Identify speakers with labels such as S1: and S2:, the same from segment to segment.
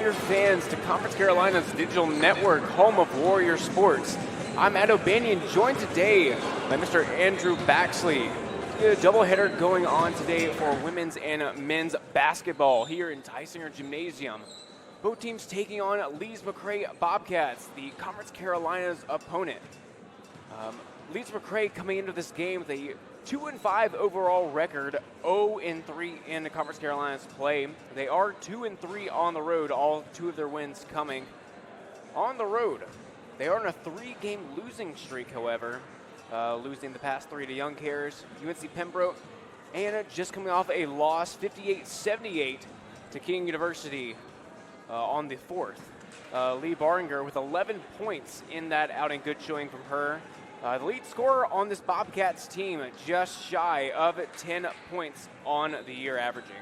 S1: Warrior fans to Conference Carolina's digital network, home of Warrior Sports. I'm Ed O'Banion, joined today by Mr. Andrew Baxley. A doubleheader going on today for women's and men's basketball here in Tysinger Gymnasium. Both teams taking on Lees-McRae Bobcats, the Conference Carolina's opponent. Lees-McRae coming into this game with a 2-5 overall record, 0-3 in the Conference Carolina's play. They are 2-3 on the road, all two of their wins coming on the road. They are on a 3-game losing streak, however, losing the past 3 to Young Cares, UNC Pembroke, and just coming off a loss 58-78 to King University on the 4th. Lee Barringer with 11 points in that outing, good showing from her. The lead scorer on this Bobcats team, just shy of 10 points on the year averaging.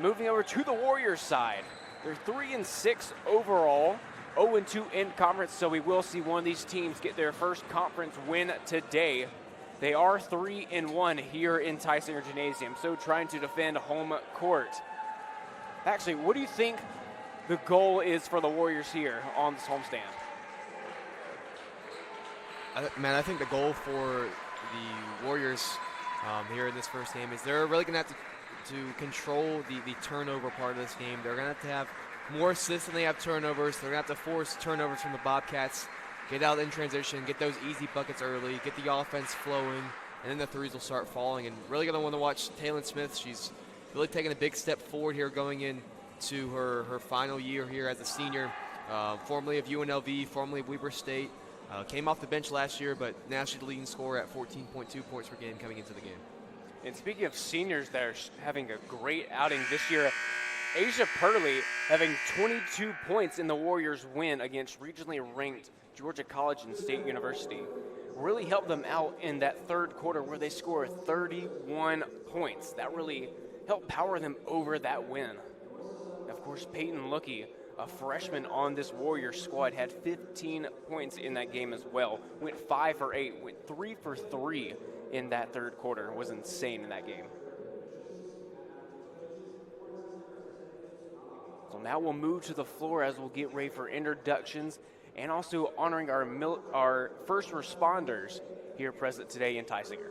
S1: Moving over to the Warriors side, they're 3-6 overall, 0-2 in conference, so we will see one of these teams get their first conference win today. They are 3-1 here in Tysinger Gymnasium, so trying to defend home court. Actually, what do you think the goal is for the Warriors here on this homestand?
S2: I think the goal for the Warriors here in this first game is they're really going to have to control the turnover part of this game. They're going to have more assists than they have turnovers. They're going to have to force turnovers from the Bobcats, get out in transition, get those easy buckets early, get the offense flowing, and then the threes will start falling. And really going to want to watch Taylon Smith. She's really taking a big step forward here going into her final year here as a senior, formerly of UNLV, formerly of Weber State. Came off the bench last year, but now she's the leading scorer at 14.2 points per game coming into the game.
S1: And speaking of seniors that are having a great outing this year, Asia Purley having 22 points in the Warriors' win against regionally ranked Georgia College and State University. Really helped them out in that third quarter where they scored 31 points. That really helped power them over that win. Of course, Peyton Lookey, a freshman on this Warriors squad, had 15 points in that game as well. Went 5 for 8, went 3 for 3 in that third quarter. It was insane in that game. So now we'll move to the floor as we'll get ready for introductions and also honoring our first responders here present today in Tysinger.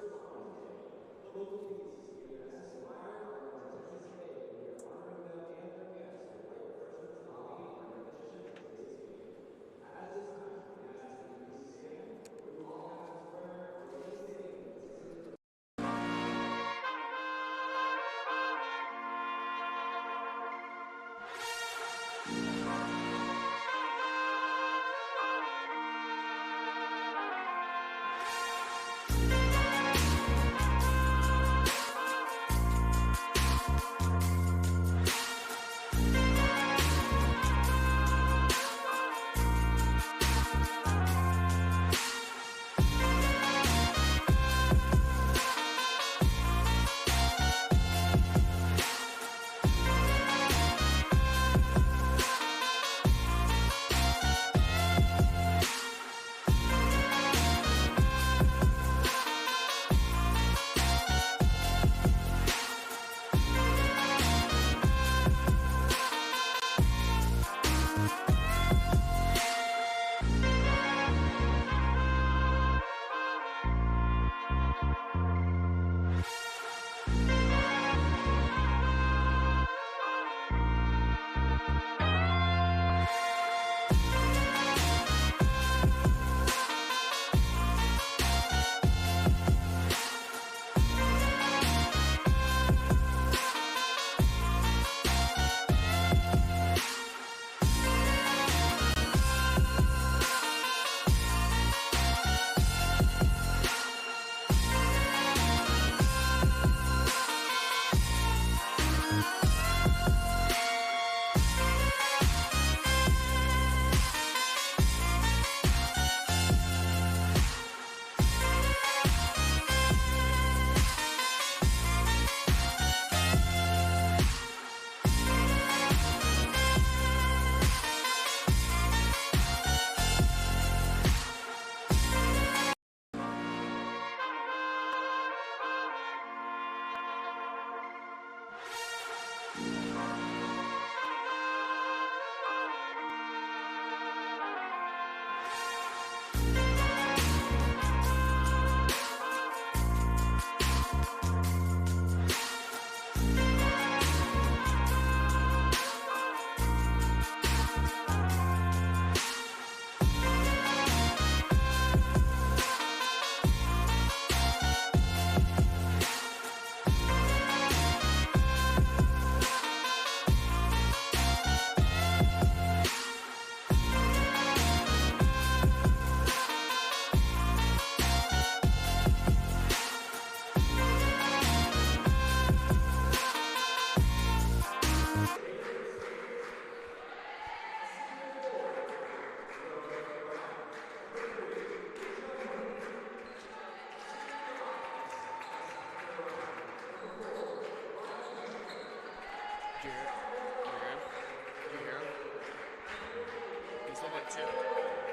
S2: 2.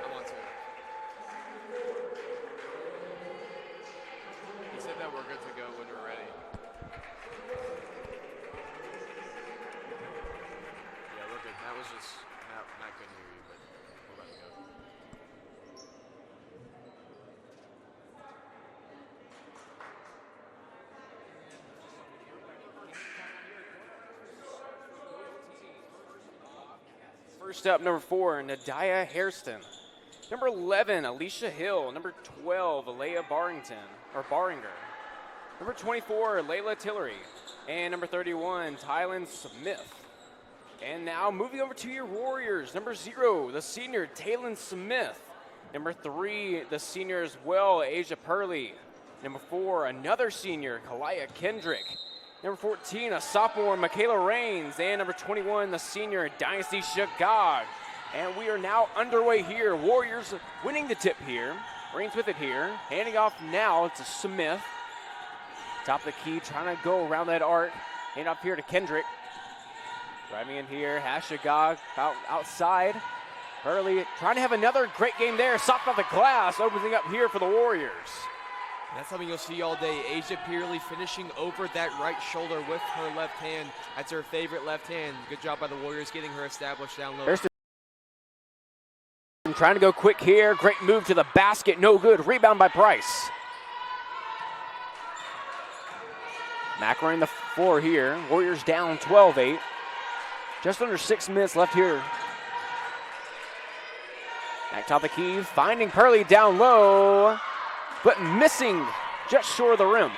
S2: I'm on 2. He said that we're good to go when we're ready. Yeah, we're good. That was just Matt couldn't hear you, but we're about to go.
S1: First up, number 4, Nadia Hairston. Number 11, Alicia Hill. Number 12, Alea Barringer. Number 24, Layla Tillery. And number 31, Tylen Smith. And now moving over to your Warriors. Number 0, the senior, Talon Smith. Number 3, the senior as well, Asia Purley. Number 4, another senior, Kalaya Kendrick. Number 14, a sophomore, Michaela Rains. And number 21, the senior, Dynasty Shagog. And we are now underway here. Warriors winning the tip here. Rains with it here. Handing off now to Smith. Top of the key, trying to go around that arc. Hand off here to Kendrick. Driving in here, Shagog outside. Hurley trying to have another great game there. Soft off the glass, opening up here for the Warriors.
S2: That's something you'll see all day. Asia Peerley finishing over that right shoulder with her left hand. That's her favorite left hand. Good job by the Warriors getting her established down low.
S1: Trying to go quick here. Great move to the basket. No good. Rebound by Price. Mac running the floor here. Warriors down 12-8. Just under 6 minutes left here. Mac top of the key. Finding Purley down low, but missing just short of the rim.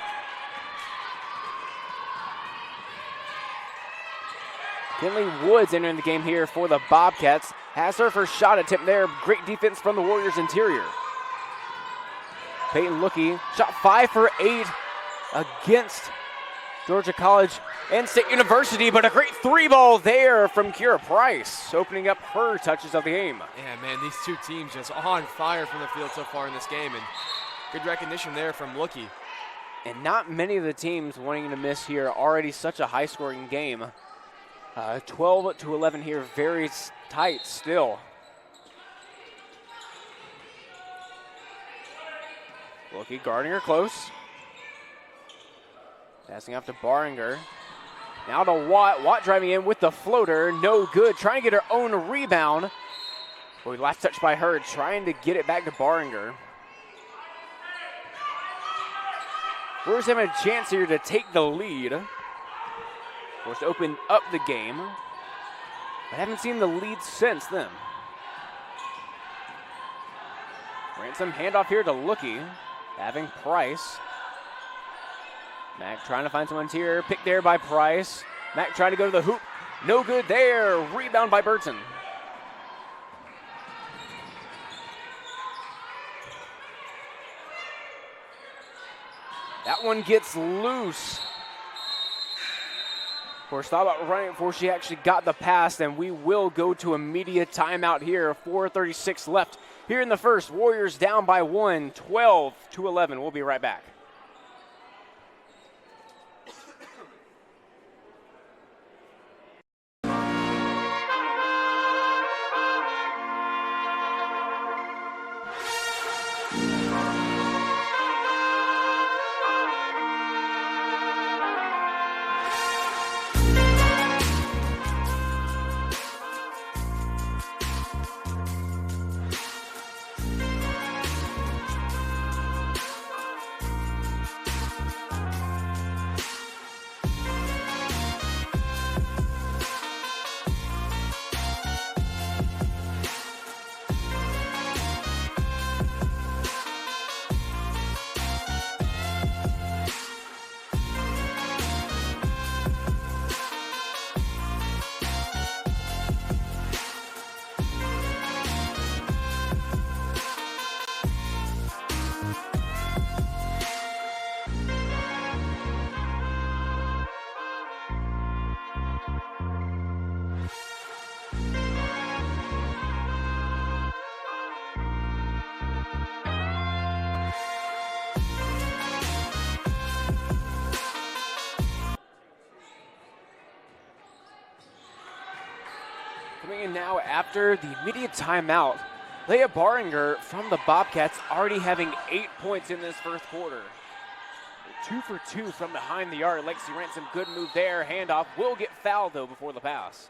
S1: Kinley Woods entering the game here for the Bobcats. Has her first shot attempt there. Great defense from the Warriors interior. Peyton Lookie shot 5 for 8 against Georgia College and State University, but a great 3-ball there from Kira Price, opening up her touches of the game.
S2: Yeah, man, these two teams just on fire from the field so far in this game, and good recognition there from Lookie.
S1: And not many of the teams wanting to miss here. Already such a high-scoring game. 12-11 here, very tight still. Lookie guarding her close. Passing off to Barringer. Now to Watt. Watt driving in with the floater. No good. Trying to get her own rebound. Boy, last touch by her. Trying to get it back to Barringer. Warriors having a chance here to take the lead. Of course, to open up the game. But haven't seen the lead since then. Ransom handoff here to Lookie. Having Price. Mac trying to find someone's here. Picked there by Price. Mac trying to go to the hoop. No good there. Rebound by Burton. That one gets loose. Of course, thought about running it before she actually got the pass, and we will go to immediate timeout here. 4:36 left here in the first. Warriors down by 1, 12-11. We'll be right back. Coming in now after the immediate timeout Leah Baringer from the Bobcats already having 8 points in this first quarter. 2 for 2 from behind the arc. Lexi Ransom, good move there. Handoff will get fouled, though, before the pass.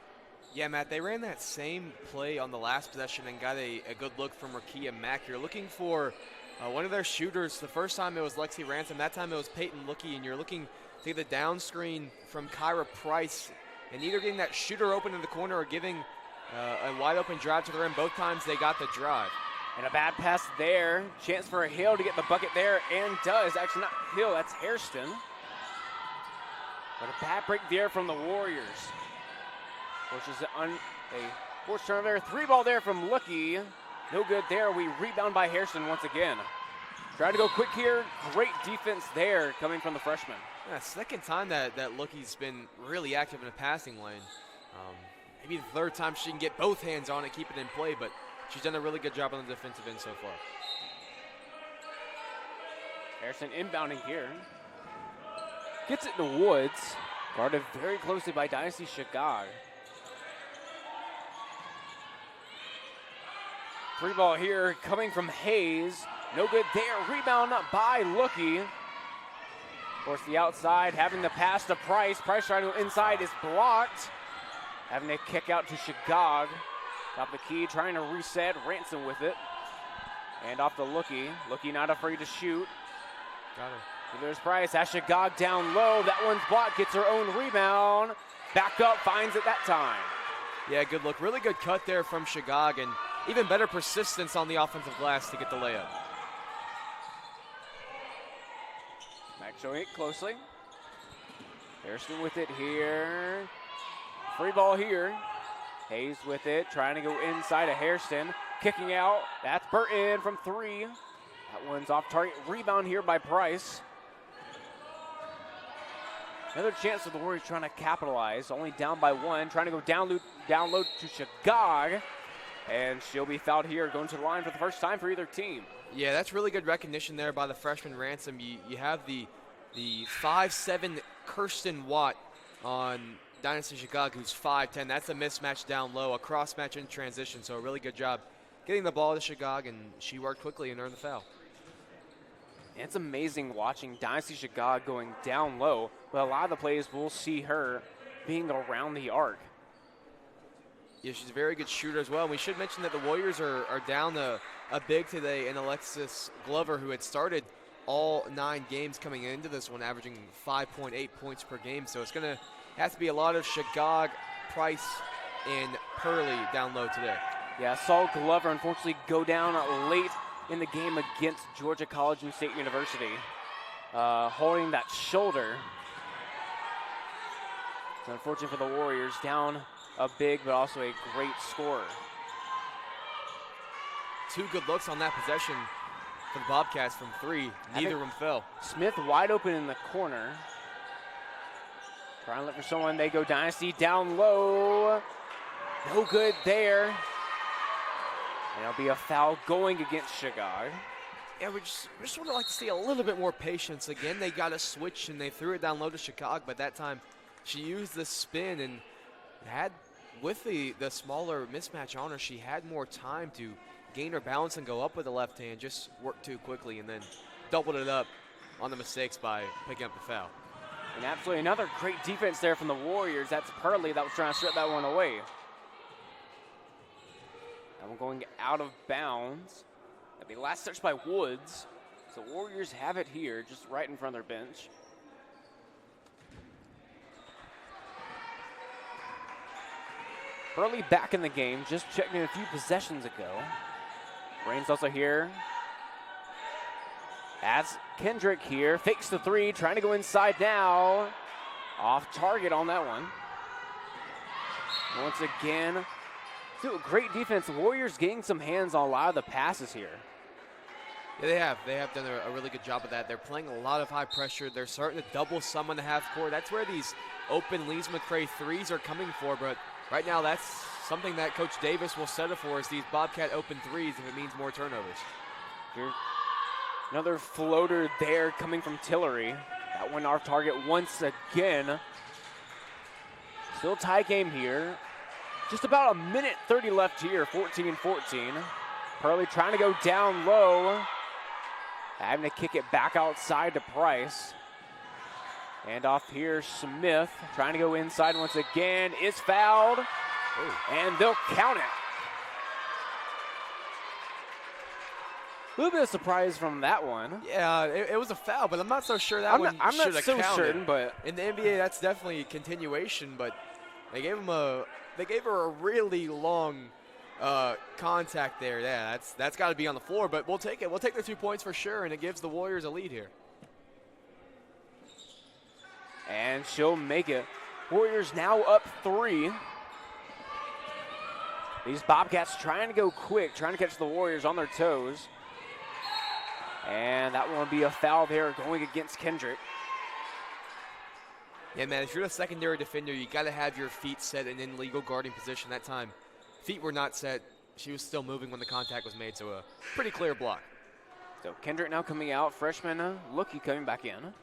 S2: Yeah, Matt, they ran that same play on the last possession and got a good look from Rakia Mack. You're looking for one of their shooters. The first time it was Lexi Ransom. That time it was Peyton Lookie, and you're looking to get the down screen from Kyra Price, and either getting that shooter open in the corner or giving a wide-open drive to the rim. Both times they got the drive.
S1: And a bad pass there. Chance for Hill to get the bucket there, and does. Actually, not Hill, that's Hairston. But a bad break there from the Warriors. Which is a forced turnover. 3-ball there from Lookie. No good there. We rebound by Hairston once again. Trying to go quick here. Great defense there coming from the freshman.
S2: Yeah, second time that Lookie's been really active in the passing lane. Maybe the third time she can get both hands on it, keep it in play, but she's done a really good job on the defensive end so far.
S1: Harrison inbounding here. Gets it to Woods. Guarded very closely by Dynasty Chicago. 3-ball here coming from Hayes. No good there. Rebound by Lookie. Of course, the outside having the pass to Price. Price trying to go inside is blocked. Having a kick out to Chicago. Top the key, trying to reset. Ransom with it. And off to Lookie. Lookie not afraid to shoot.
S2: Got it.
S1: There's Price. Has Chicago down low. That one's blocked. Gets her own rebound. Back up. Finds it that time.
S2: Yeah, good look. Really good cut there from Chicago. And even better persistence on the offensive glass to get the layup.
S1: Mac showing it closely. Harrison with it here. 3-ball here. Hayes with it, trying to go inside of Hairston. Kicking out, that's Burton from 3. That one's off target. Rebound here by Price. Another chance for the Warriors trying to capitalize. Only down by 1. Trying to go down low to Chicago. And she'll be fouled here, going to the line for the first time for either team.
S2: Yeah, that's really good recognition there by the freshman Ransom. You have the 5'7" Kirsten Watt on Dynasty Chicago, who's 5'10". That's a mismatch down low, a cross match in transition. So a really good job getting the ball to Chicago, and she worked quickly and earned the foul.
S1: And it's amazing watching Dynasty Chicago going down low, but a lot of the plays we'll see her being around the arc.
S2: Yeah, she's a very good shooter as well. We should mention that the Warriors are down a big today in Alexis Glover, who had started all 9 games coming into this one, averaging 5.8 points per game. So it's going to have to be a lot of Chicago, Price, and Purley down low today.
S1: Yeah, saw Glover unfortunately go down late in the game against Georgia College and State University, holding that shoulder. It's unfortunate for the Warriors, down a big but also a great scorer.
S2: 2 good looks on that possession for the Bobcats from 3. Neither of them fell.
S1: Smith wide open in the corner. Trying to look for someone. They go Dynasty down low. No good there. And it'll be a foul going against Chicago.
S2: Yeah, we just would like to see a little bit more patience. Again, they got a switch and they threw it down low to Chicago, but that time she used the spin and had, with the smaller mismatch on her, she had more time to gain her balance and go up with the left hand, just worked too quickly and then doubled it up on the mistakes by picking up the foul.
S1: And absolutely another great defense there from the Warriors. That's Purley that was trying to strip that one away. That one going out of bounds. That'll be last touch by Woods. So Warriors have it here, just right in front of their bench. Purley back in the game, just checking a few possessions ago. Rain's also here. As Kendrick here, fakes the 3, trying to go inside now. Off target on that one. Once again, great defense. Warriors getting some hands on a lot of the passes here.
S2: Yeah, they have. They have done a really good job of that. They're playing a lot of high pressure. They're starting to double some on the half court. That's where these open Lees-McRae 3s are coming for, but right now that's something that Coach Davis will settle for, is these Bobcat open 3s if it means more turnovers.
S1: Here. Another floater there coming from Tillery. That one off target once again. Still tie game here. Just about a minute 30 left here, 14-14. Pearly trying to go down low. Having to kick it back outside to Price. And off here, Smith trying to go inside once again. Is fouled.
S2: Ooh.
S1: And they'll count it. A little bit of surprise from that one.
S2: Yeah, it was a foul, but I'm not so sure that one
S1: I'm
S2: should
S1: not
S2: have
S1: so
S2: counted.
S1: certain, but
S2: In the NBA, that's definitely a continuation, but they gave her a really long contact there. Yeah, that's got to be on the floor, but we'll take it. We'll take the 2 points for sure, and it gives the Warriors a lead here.
S1: and she'll make it. Warriors now up 3. These Bobcats trying to go quick, trying to catch the Warriors on their toes. And that will be a foul there going against Kendrick.
S2: Yeah, man, if you're a secondary defender, you got to have your feet set in legal guarding position that time. Feet were not set. She was still moving when the contact was made, so a pretty clear block.
S1: So Kendrick now coming out, freshman Lookie coming back in.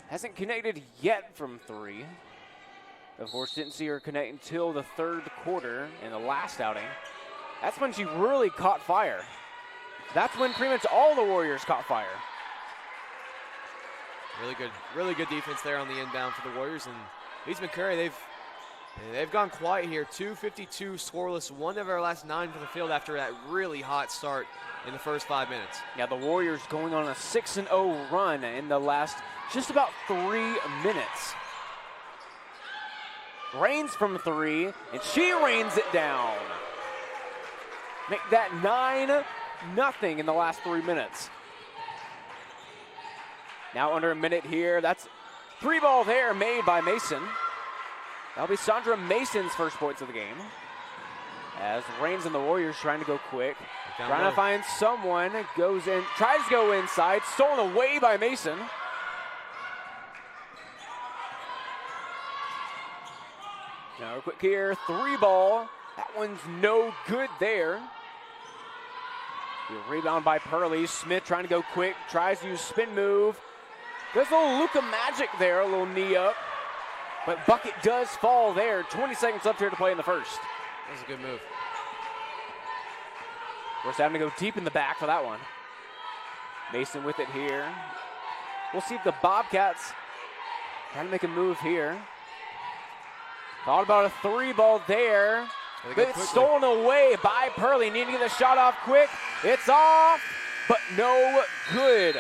S1: Hasn't connected yet from 3. Of course, didn't see her connect until the 3rd quarter in the last outing. That's when she really caught fire. That's when pretty much all the Warriors caught fire.
S2: Really good defense there on the inbound for the Warriors. And Lees-McRae, they've gone quiet here. 2:52 scoreless, 1 of our last 9 from the field after that really hot start in the first 5 minutes.
S1: Yeah, the Warriors going on a 6-0 run in the last just about 3 minutes. Rains from 3, and she rains it down. Make that 9-0 in the last 3 minutes. Now under a minute here. That's 3 ball there made by Mason. That'll be Sandra Mason's first points of the game. As Rains and the Warriors trying to go quick. Trying to find someone. Goes in, tries to go inside. Stolen away by Mason. Now quick here, 3 ball. That one's no good there. The rebound by Pearly. Smith trying to go quick, tries to use spin move. There's a little Luka magic there, a little knee up. But bucket does fall there. 20 seconds left here to play in the first.
S2: That was a good move.
S1: We're just having to go deep in the back for that one. Mason with it here. We'll see if the Bobcats trying to make a move here. Thought about a 3 ball there. But it's stolen away by Pearly. Needing to get the shot off quick. It's off, but no good.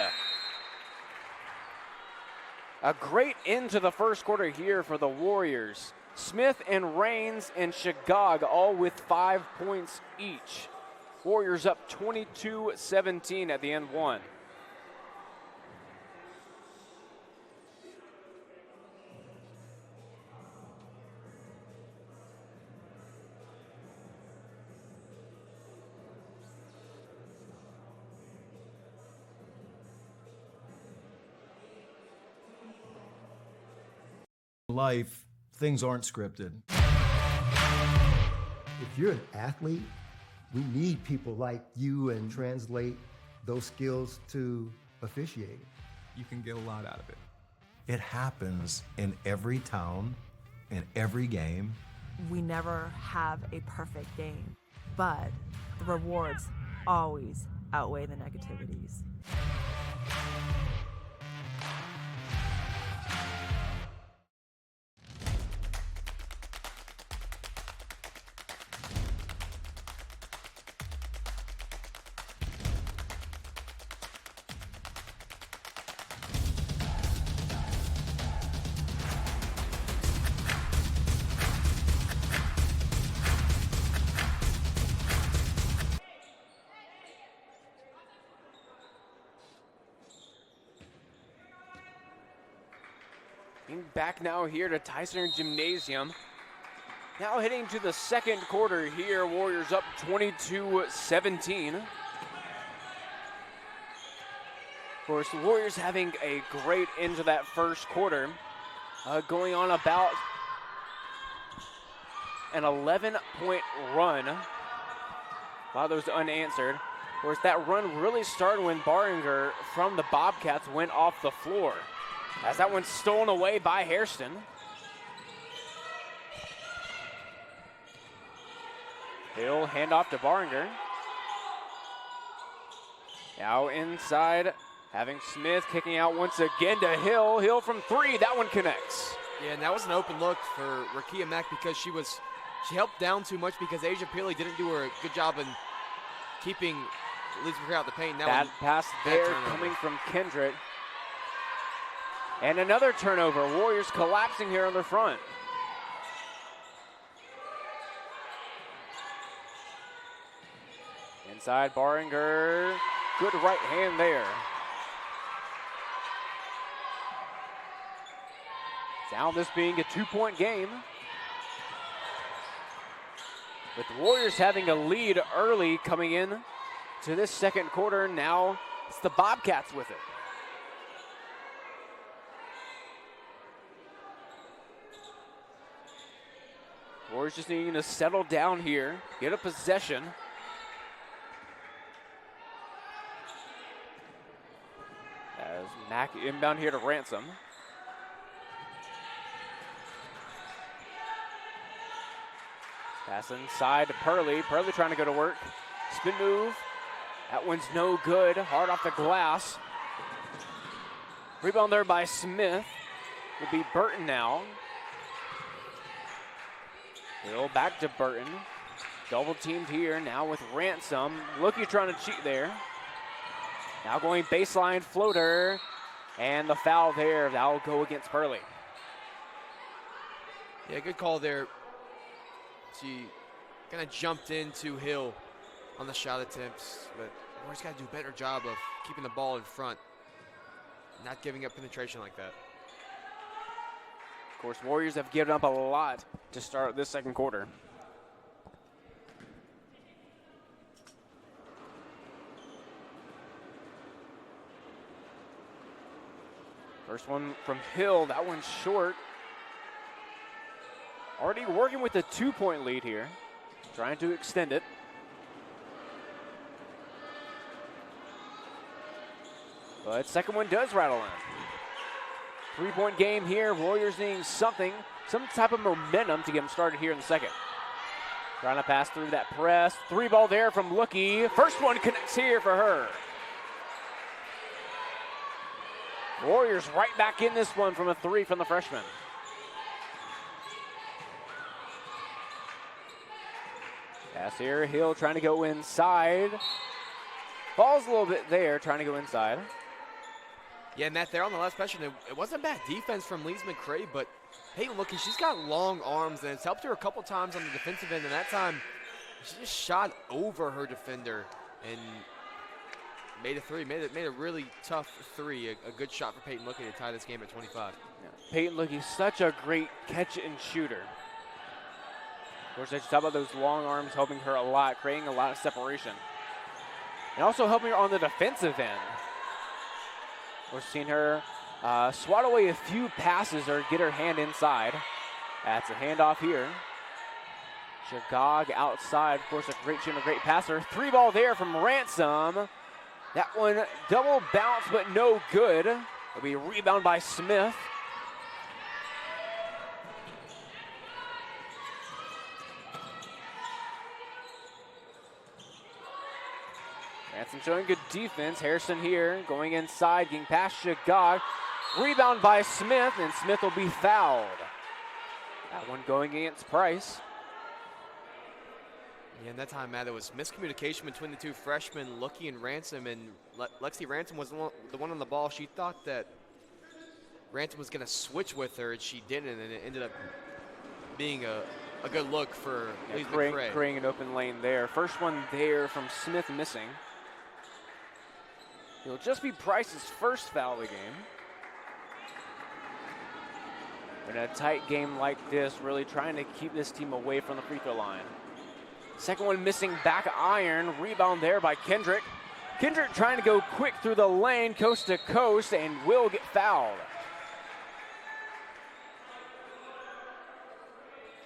S1: A great end to the first quarter here for the Warriors. Smith and Rains and Shagog all with 5 points each. Warriors up 22-17 at the end 1.
S3: Life, things aren't scripted.
S4: If you're an athlete, we need people like you and translate those skills to officiating.
S5: You can get a lot out of it.
S3: It happens in every town, in every game.
S6: We never have a perfect game, but the rewards always outweigh the negativities.
S1: Back now here to Tyson Gymnasium. Now heading to the second quarter here. Warriors up 22-17. Of course, the Warriors having a great end to that first quarter. Going on about an 11-point run. A lot of those unanswered. Of course, that run really started when Barringer from the Bobcats went off the floor. As that one's stolen away by Hairston. He'll hand off to Barringer. Now inside, having Smith kicking out once again to Hill. Hill from 3, that one connects.
S2: Yeah, and that was an open look for Rakia Mack because she helped down too much because Asia Peely didn't do her a good job in keeping Lees-McRae out the paint.
S1: That pass there coming from Kendrick. And another turnover. Warriors collapsing here on their front. Inside, Baringer. Good right hand there. Now this being a 2-point game. With the Warriors having a lead early coming in to this second quarter. Now it's the Bobcats with it. Warriors just needing to settle down here, get a possession. As Mack inbound here to Ransom. Pass inside to Purley. Purley trying to go to work. Spin move. That one's no good. Hard off the glass. Rebound there by Smith. Will be Burton now. Hill back to Burton. Double teamed here now with Ransom. Looky trying to cheat there. Now going baseline floater. And the foul there. That will go against Purley.
S2: Yeah, good call there. She kind of jumped into Hill on the shot attempts, but Warriors got to do a better job of keeping the ball in front, not giving up penetration like that.
S1: Of course, Warriors have given up a lot to start this second quarter. First one from Hill, that one's short. Already working with a 2-point lead here, trying to extend it. But second one does rattle in. 3-point game here. Warriors needing something, some type of momentum to get them started here in the second. Trying to pass through that press. 3 ball there from Lookie. First one connects here for her. Warriors right back in this one from a 3 from the freshman. Pass here, Hill trying to go inside. Falls a little bit there, trying to go inside.
S2: Yeah, Matt, there on the last possession, it wasn't bad defense from Lees-McRae, but Peyton Lookie, she's got long arms, and it's helped her a couple times on the defensive end, and that time she just shot over her defender and made a 3, made a really tough 3, a good shot for Peyton Lookie to tie this game at 25.
S1: Yeah. Peyton Lookie, such a great catch and shooter. Of course, I just talk about those long arms helping her a lot, creating a lot of separation. And also helping her on the defensive end. We're seeing her swat away a few passes or get her hand inside. That's a handoff here. Shagog outside, of course, a great shooter, a great passer. 3 ball there from Ransom. That one double bounce, but no good. It'll be a rebound by Smith. Ransom showing good defense. Harrison here going inside, getting past Shagog. Rebound by Smith, and Smith will be fouled. That one going against Price.
S2: Yeah, and that time, Matt, there was miscommunication between the 2 freshmen, Lookie and Ransom, and Lexi Ransom was the one on the ball. She thought that Ransom was going to switch with her, and she didn't, and it ended up being a good look for Lees-McRae.
S1: Creating an open lane there. First one there from Smith missing. It'll just be Price's first foul of the game. In a tight game like this, really trying to keep this team away from the free throw line. Second one missing back iron. Rebound there by Kendrick. Kendrick trying to go quick through the lane, coast to coast, and will get fouled.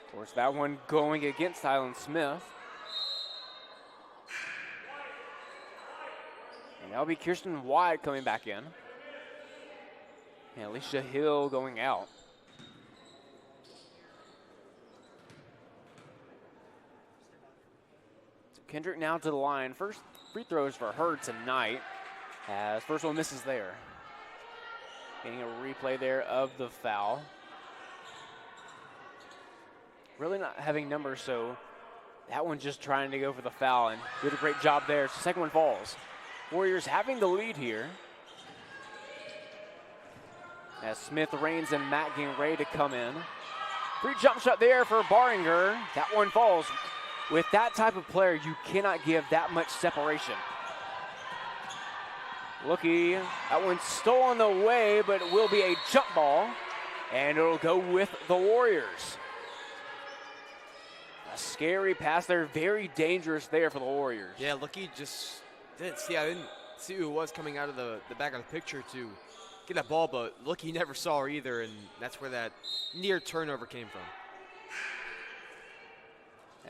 S1: Of course, that one going against Hyland Smith. And that'll be Kirsten Wyatt coming back in. And Alicia Hill going out. So Kendrick now to the line. First free throws for her tonight. As first one misses there. Getting a replay there of the foul. Really not having numbers, so that one just trying to go for the foul and did a great job there. Second one falls. Warriors having the lead here. As Smith, Raines, and Mack getting ready to come in. Free jump shot there for Baringer. That one falls. With that type of player, you cannot give that much separation. Looky, that one's stolen away, but it will be a jump ball, and it'll go with the Warriors. A scary pass there, very dangerous there for the Warriors.
S2: Yeah, Looky just didn't see. I didn't see who it was coming out of the back of the picture to get that ball, but Looky never saw her either, and that's where that near turnover came from.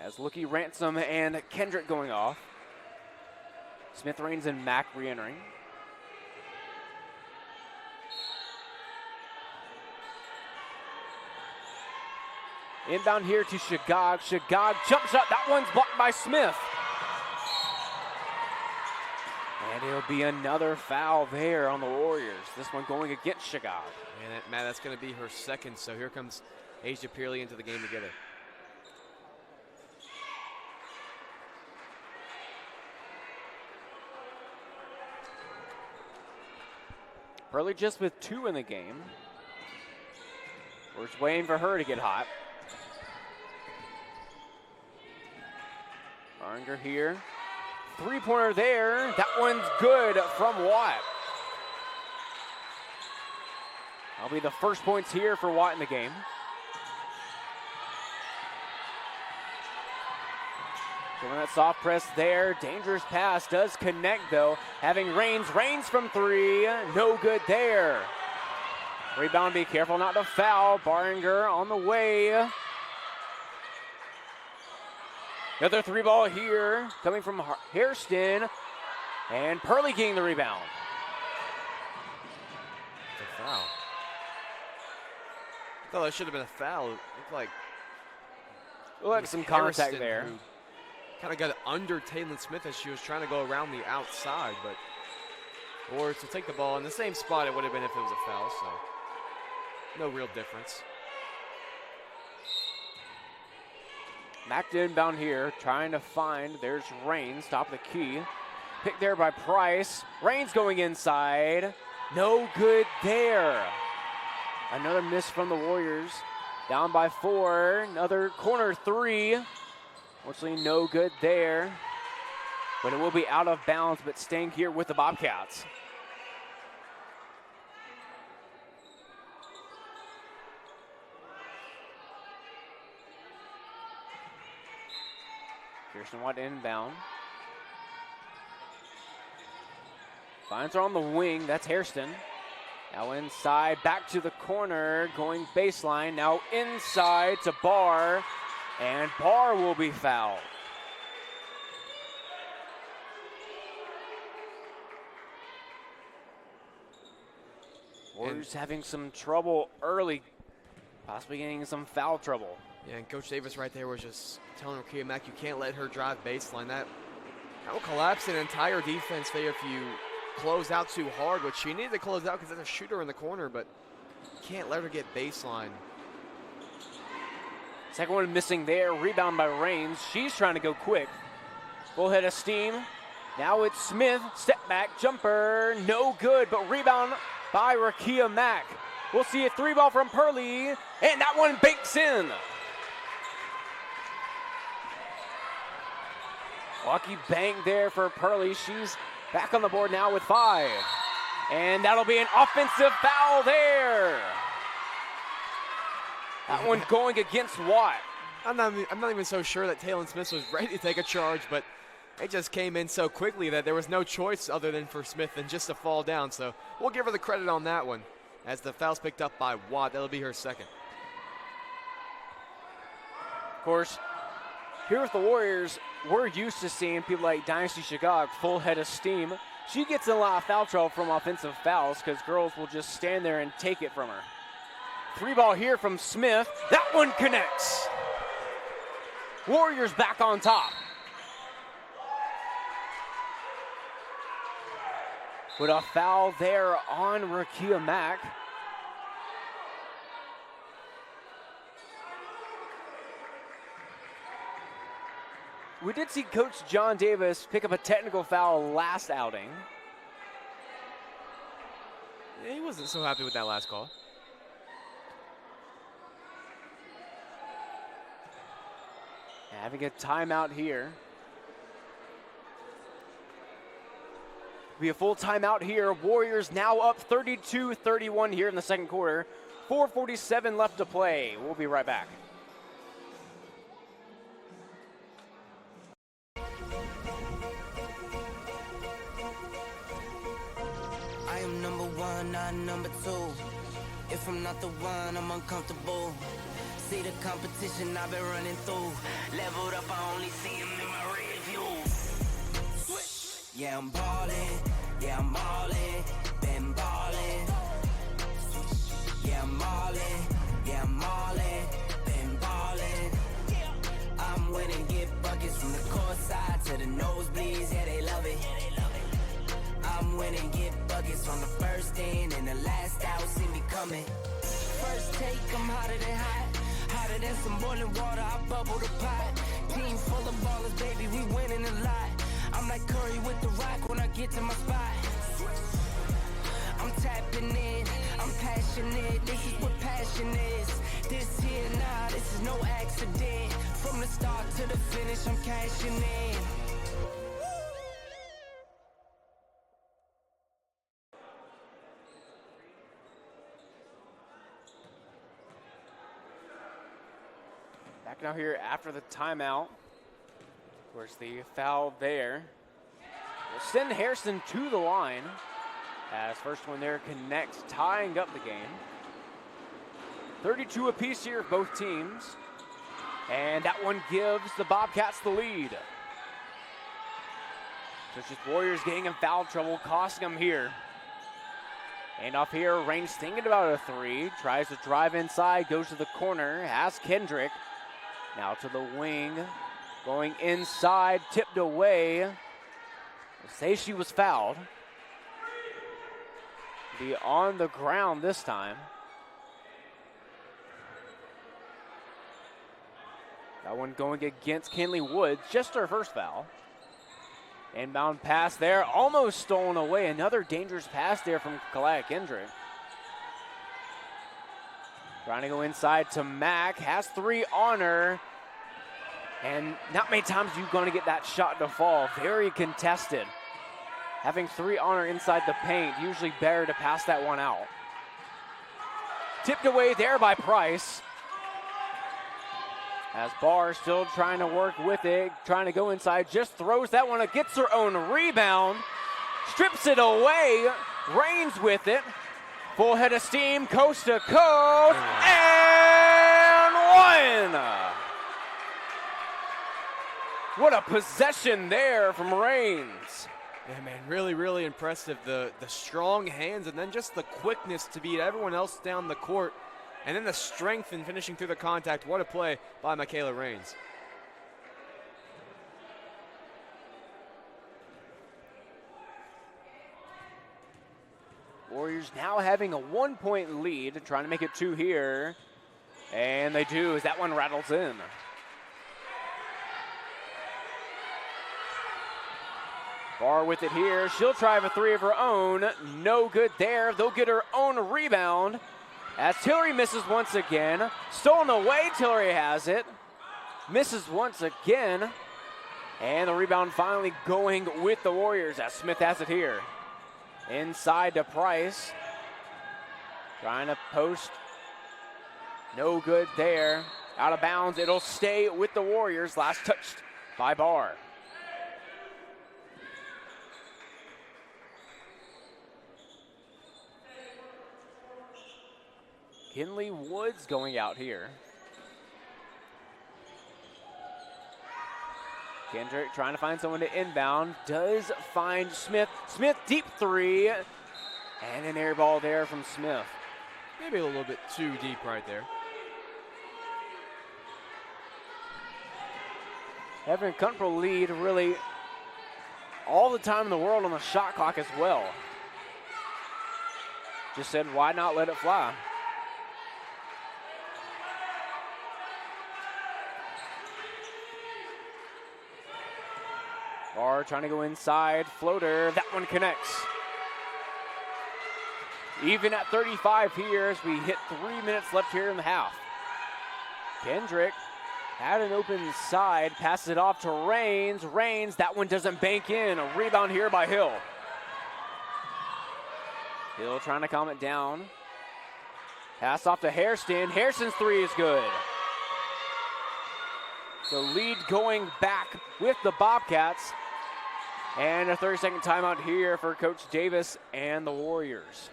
S1: As Looky, Ransom, and Kendrick going off. Smith, Raines, and Mack re-entering. Inbound here to Shagog. Shagog jump shot. That one's blocked by Smith. And it'll be another foul there on the Warriors. This one going against Shagog.
S2: And Matt, that's going to be her second. So here comes Asia Pearley into the game together.
S1: Pearley just with 2 in the game. We're just waiting for her to get hot. Baringer here. 3-pointer there. That one's good from Watt. That'll be the first points here for Watt in the game. Doing that soft press there. Dangerous pass. Does connect, though. Having Raines. Raines from 3. No good there. Rebound. Be careful not to foul. Baringer on the way. Another 3-ball here. Coming from Hairston. And Pearley getting the rebound.
S2: It's a foul. I thought that should have been a foul. It looked like
S1: Some contact
S2: Hairston,
S1: there.
S2: who kind of got under Taylor Smith as she was trying to go around the outside, but or to take the ball in the same spot it would have been if it was a foul, so no real difference.
S1: Mack inbound here, trying to find, there's Raines, top of the key. Picked there by Price. Raines going inside. No good there. Another miss from the Warriors. Down by 4, another corner 3. Unfortunately, no good there. But it will be out of bounds, but staying here with the Bobcats. Kirsten Watt inbound. Finds her on the wing, that's Hairston. Now inside, back to the corner, going baseline. Now inside to Barr, and Barr will be fouled. Warriors having some trouble early, possibly getting some foul trouble.
S2: Yeah, and Coach Davis right there was just telling Rakia Mack, you can't let her drive baseline. That will collapse an entire defense there if you close out too hard, which she needed to close out because there's a shooter in the corner, but you can't let her get baseline.
S1: Second one missing there, rebound by Raines. She's trying to go quick. Full head of steam. Now it's Smith, step back, jumper, no good, but rebound by Rakia Mack. We'll see a 3-ball from Pearley, and that one banks in. Lucky bang there for Pearley. She's back on the board now with 5. And that'll be an offensive foul there. That one going against Watt.
S2: I'm not even so sure that Taylor Smith was ready to take a charge, but it just came in so quickly that there was no choice other than for Smith than just to fall down. So we'll give her the credit on that one. As the foul's picked up by Watt, that'll be her second.
S1: Of course, here with the Warriors, we're used to seeing people like Dynasty Shagog full head of steam. She gets in a lot of foul trouble from offensive fouls because girls will just stand there and take it from her. 3-ball here from Smith. That one connects. Warriors back on top. with a foul there on Rakia Mack. We did see Coach John Davis pick up a technical foul last outing.
S2: Yeah, he wasn't so happy with that last call.
S1: Having a timeout here. Be a full timeout here. Warriors now up 32-31 here in the second quarter. 4:47 left to play. We'll be right back.
S7: I am number one, not number two. If I'm not the one, I'm uncomfortable. See the competition I've been running through. Leveled up, I only see him in my rear view. Yeah, I'm ballin', yeah, I'm ballin', been ballin'. Yeah, I'm ballin', yeah, I'm ballin', been ballin'. I'm winning, get buckets from the court side to the nosebleeds, yeah, they love it. I'm winning, get buckets from the first in and the last out, see me coming. First take, I'm hotter than hot. Hotter than some boiling water, I bubble the pot. Team full of ballers, baby, we winning a lot. I'm like Curry with the rock when I get to my spot. I'm tapping in, I'm passionate, this is what passion is. This here, nah, this is no accident. From the start to the finish, I'm cashing in.
S1: Back now here after the timeout. Where's the foul there? We'll send Harrison to the line as first one there connects, tying up the game. 32 apiece here of both teams. And that one gives the Bobcats the lead. So it's just Warriors getting in foul trouble, costing them here. And off here, Raines thinking about a three. Tries to drive inside, goes to the corner, has Kendrick. Now to the wing, going inside, tipped away. We'll say she was fouled. Be on the ground this time. That one going against Kinley Woods, just her first foul. Inbound pass there, almost stolen away. Another dangerous pass there from Kalaya Kendrick. Trying to go inside to Mack, has three on her. And not many times you're going to get that shot to fall. Very contested. Having three on her inside the paint, usually better to pass that one out. Tipped away there by Price. As Barr still trying to work with it, trying to go inside, just throws that one, gets her own rebound, strips it away, Raines with it. Full head of steam, coast to coast, and one! What a possession there from Raines.
S2: Yeah, man, really, really impressive. The strong hands and then just the quickness to beat everyone else down the court. And then the strength in finishing through the contact. What a play by Michaela Raines.
S1: Warriors now having a 1-point lead, trying to make it two here. And they do, as that one rattles in. Barr with it here. She'll try for three of her own. No good there. They'll get her own rebound. As Tillery misses once again. Stolen away, Tillery has it. Misses once again. And the rebound finally going with the Warriors as Smith has it here. Inside to Price. Trying to post. No good there. Out of bounds. It'll stay with the Warriors. Last touched by Barr. Kinley Woods going out here. Kendrick trying to find someone to inbound. Does find Smith. Smith deep three. And an air ball there from Smith.
S2: Maybe a little bit too deep right there.
S1: Having a comfortable lead, really all the time in the world on the shot clock as well. just said, why not let it fly? Barr trying to go inside, floater, that one connects. Even at 35 here as we hit 3 minutes left here in the half. Kendrick had an open side, passes it off to Rains. Rains, that one doesn't bank in. A rebound here by Hill. Hill trying to calm it down. Pass off to Hairston. Hairston's three is good. So lead going back with the Bobcats. And a 30-second timeout here for Coach Davis and the Warriors.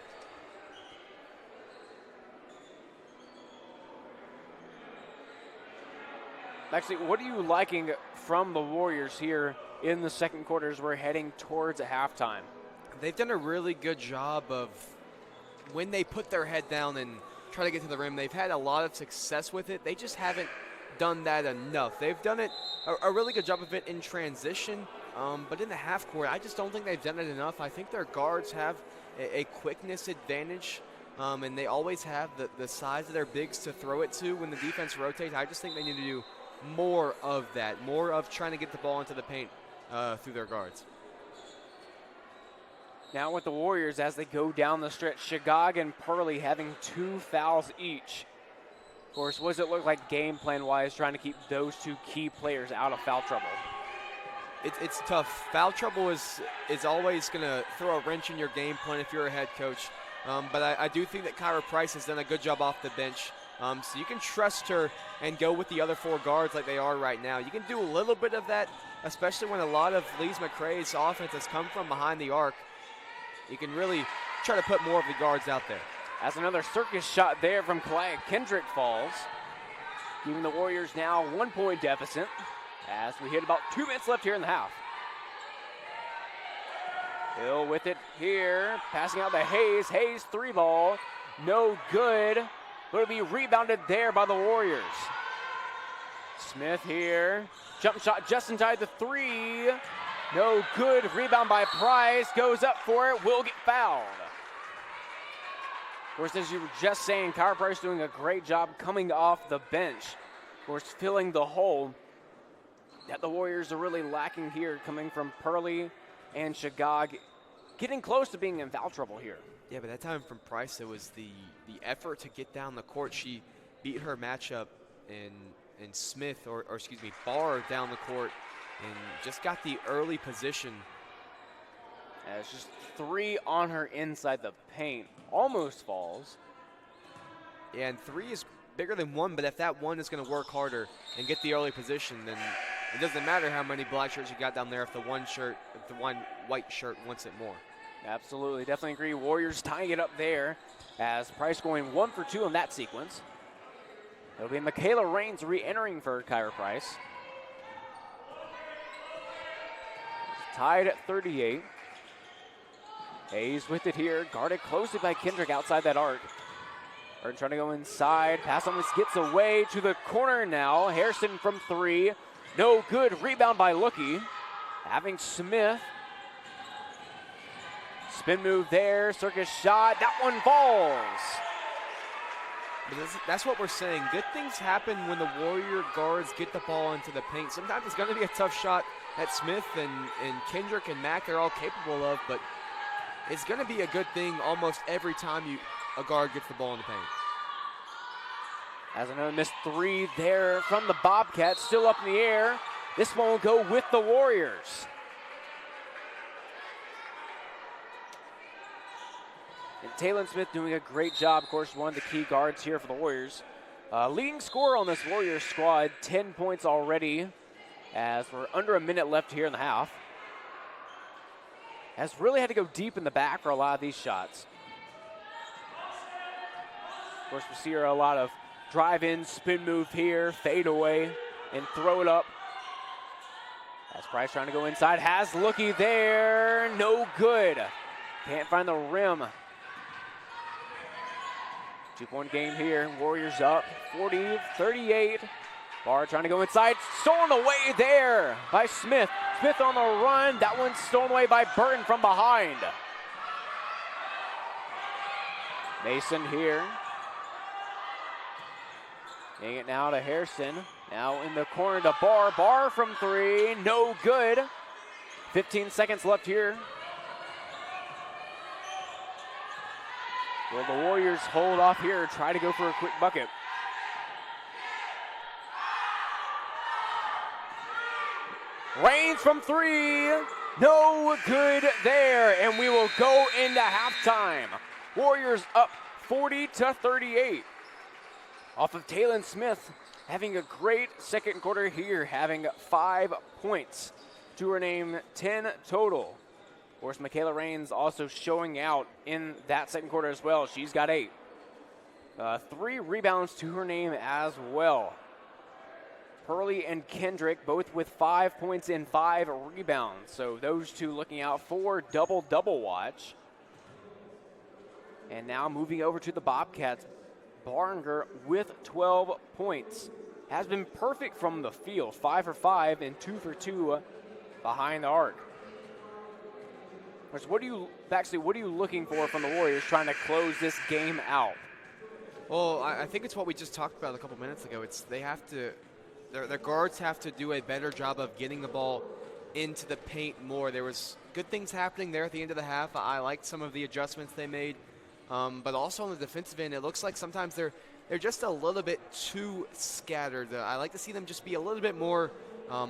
S1: Actually, what are you liking from the Warriors here in the second quarter as we're heading towards a halftime?
S2: They've done a really good job of when they put their head down and try to get to the rim, they've had a lot of success with it. They just haven't done that enough. They've done it a really good job of it in transition, but in the half court, I just don't think they've done it enough. I think their guards have a quickness advantage, and they always have the size of their bigs to throw it to when the defense rotates. I just think they need to do more of that, more of trying to get the ball into the paint through their guards.
S1: Now with the Warriors as they go down the stretch, Shigog and Purley having 2 fouls each. Of course, what does it look like game plan-wise trying to keep those two key players out of foul trouble?
S2: It's tough. Foul trouble is always going to throw a wrench in your game plan if you're a head coach. But I do think that Kyra Price has done a good job off the bench. So you can trust her and go with the other 4 guards like they are right now. You can do a little bit of that, especially when a lot of Lees-McRae's offense has come from behind the arc. You can really try to put more of the guards out there.
S1: As another circus shot there from Kalaya Kendrick falls, giving the Warriors now 1 point deficit as we hit about 2 minutes left here in the half. Hill with it here, passing out to Hayes. Hayes 3-ball, no good. Going to be rebounded there by the Warriors. Smith here, jump shot just inside the 3. No good, rebound by Price, goes up for it, will get fouled. Of course, as you were just saying, Kyra Price doing a great job coming off the bench. Of course, filling the hole that the Warriors are really lacking here, coming from Purley and Shigog, getting close to being in foul trouble here.
S2: Yeah, but that time from Price, it was the effort to get down the court. She beat her matchup in Smith, or excuse me, Barr down the court, and just got the early position.
S1: It's just 3 on her inside the paint. Almost falls.
S2: Yeah, and 3 is bigger than 1, but if that 1 is going to work harder and get the early position, then it doesn't matter how many black shirts you got down there if the one white shirt wants it more.
S1: Absolutely, definitely agree. Warriors tying it up there as Price going 1 for 2 in that sequence. It'll be Michaela Rains re-entering for Kyra Price. Tied at 38. Hayes with it here, guarded closely by Kendrick outside that arc. Burton trying to go inside, pass almost gets away to the corner now. Hairston from 3, no good, rebound by Lookie. Having Smith. Spin move there, circus shot, that one falls.
S2: That's what we're saying. Good things happen when the Warrior guards get the ball into the paint. Sometimes it's going to be a tough shot that Smith and Kendrick and Mack are all capable of, but it's going to be a good thing almost every time a guard gets the ball in the paint.
S1: As another missed 3 there from the Bobcats, still up in the air. This one will go with the Warriors. And Taylon Smith doing a great job, of course, one of the key guards here for the Warriors. Leading scorer on this Warriors squad, 10 points already, as we're under a minute left here in the half. Has really had to go deep in the back for a lot of these shots. Of course, we see her a lot of drive-in, spin move here, fade away, and throw it up. As Price trying to go inside, has Lookie there, no good. Can't find the rim. 2-point game here, Warriors up 40-38. Barr trying to go inside, stolen away there by Smith. Smith on the run, that one's stolen away by Burton from behind. Mason here. Getting it now to Harrison. Now in the corner to Barr. Barr from three, no good. 15 seconds left here. Will the Warriors hold off here, try to go for a quick bucket? Rains from three, no good there, and we will go into halftime. Warriors up 40-38. Off of Talon Smith, having a great second quarter here, having 5 points to her name, 10 total. Of course, Michaela Rains also showing out in that second quarter as well. She's got 8. 3 rebounds to her name as well. Hurley and Kendrick both with 5 points and 5 rebounds. So those two looking out for double-double watch. And now moving over to the Bobcats, Barnger with 12 points. Has been perfect from the field, 5 for 5 and 2 for 2 behind the arc. What are you looking for from the Warriors trying to close this game out?
S2: Well, I think it's what we just talked about a couple minutes ago. Their guards have to do a better job of getting the ball into the paint more. There was good things happening there at the end of the half. I liked some of the adjustments they made. But also on the defensive end, it looks like sometimes they're just a little bit too scattered. I like to see them just be a little bit more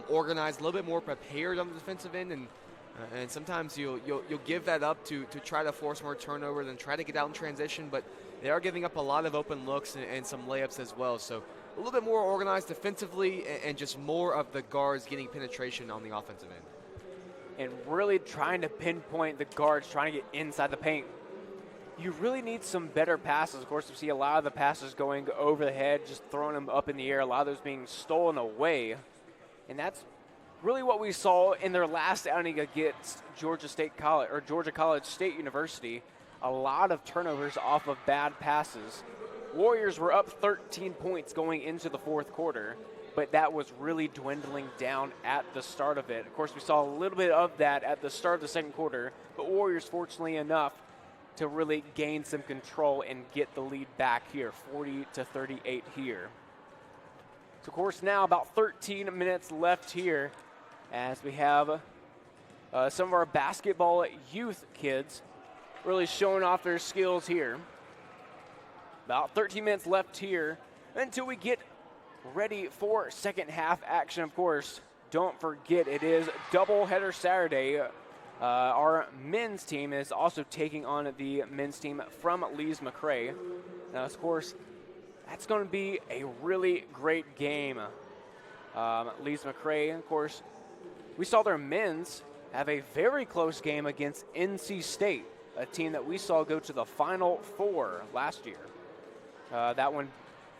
S2: organized, a little bit more prepared on the defensive end, and sometimes you'll give that up to try to force more turnovers and try to get out in transition. But they are giving up a lot of open looks and some layups as well. So a little bit more organized defensively and just more of the guards getting penetration on the offensive end.
S1: And really trying to pinpoint the guards, trying to get inside the paint. You really need some better passes. Of course, we see a lot of the passes going over the head, just throwing them up in the air, a lot of those being stolen away. And that's really what we saw in their last outing against Georgia College State University. A lot of turnovers off of bad passes. Warriors were up 13 points going into the fourth quarter, but that was really dwindling down at the start of it. Of course, we saw a little bit of that at the start of the second quarter, but Warriors, fortunately enough, to really gain some control and get the lead back here, 40-38 here. So, of course, now about 13 minutes left here as we have some of our basketball youth kids really showing off their skills here. About 13 minutes left here until we get ready for second half action, of course. Don't forget, it is doubleheader Saturday. Our men's team is also taking on the men's team from Lees-McRae. Now, of course, that's going to be a really great game. Lees-McRae, of course, we saw their men's have a very close game against NC State, a team that we saw go to the Final Four last year. That one,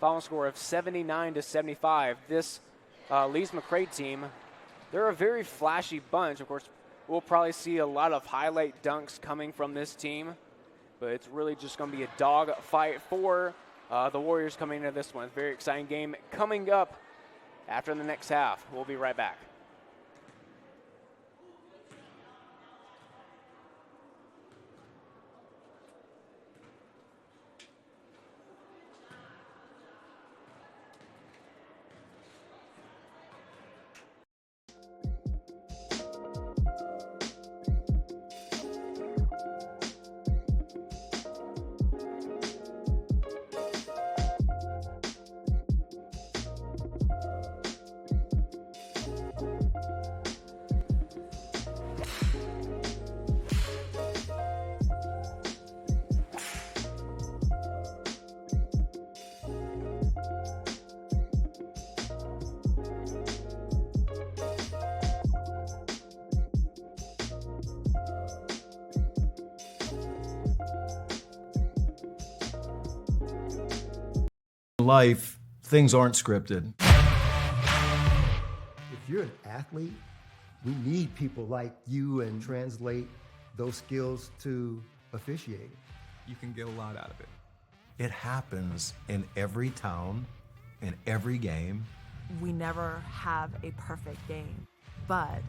S1: final score of 79-75. This Lees-McRae team, they're a very flashy bunch. Of course, we'll probably see a lot of highlight dunks coming from this team, but it's really just going to be a dog fight for the Warriors coming into this one. Very exciting game coming up after the next half. We'll be right back.
S3: Life, things aren't scripted.
S4: If you're an athlete, we need people like you and translate those skills to officiating.
S5: You can get a lot out of it.
S3: It happens in every town, in every game.
S6: We never have a perfect game, but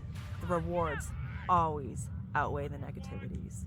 S6: the rewards always outweigh the negativities.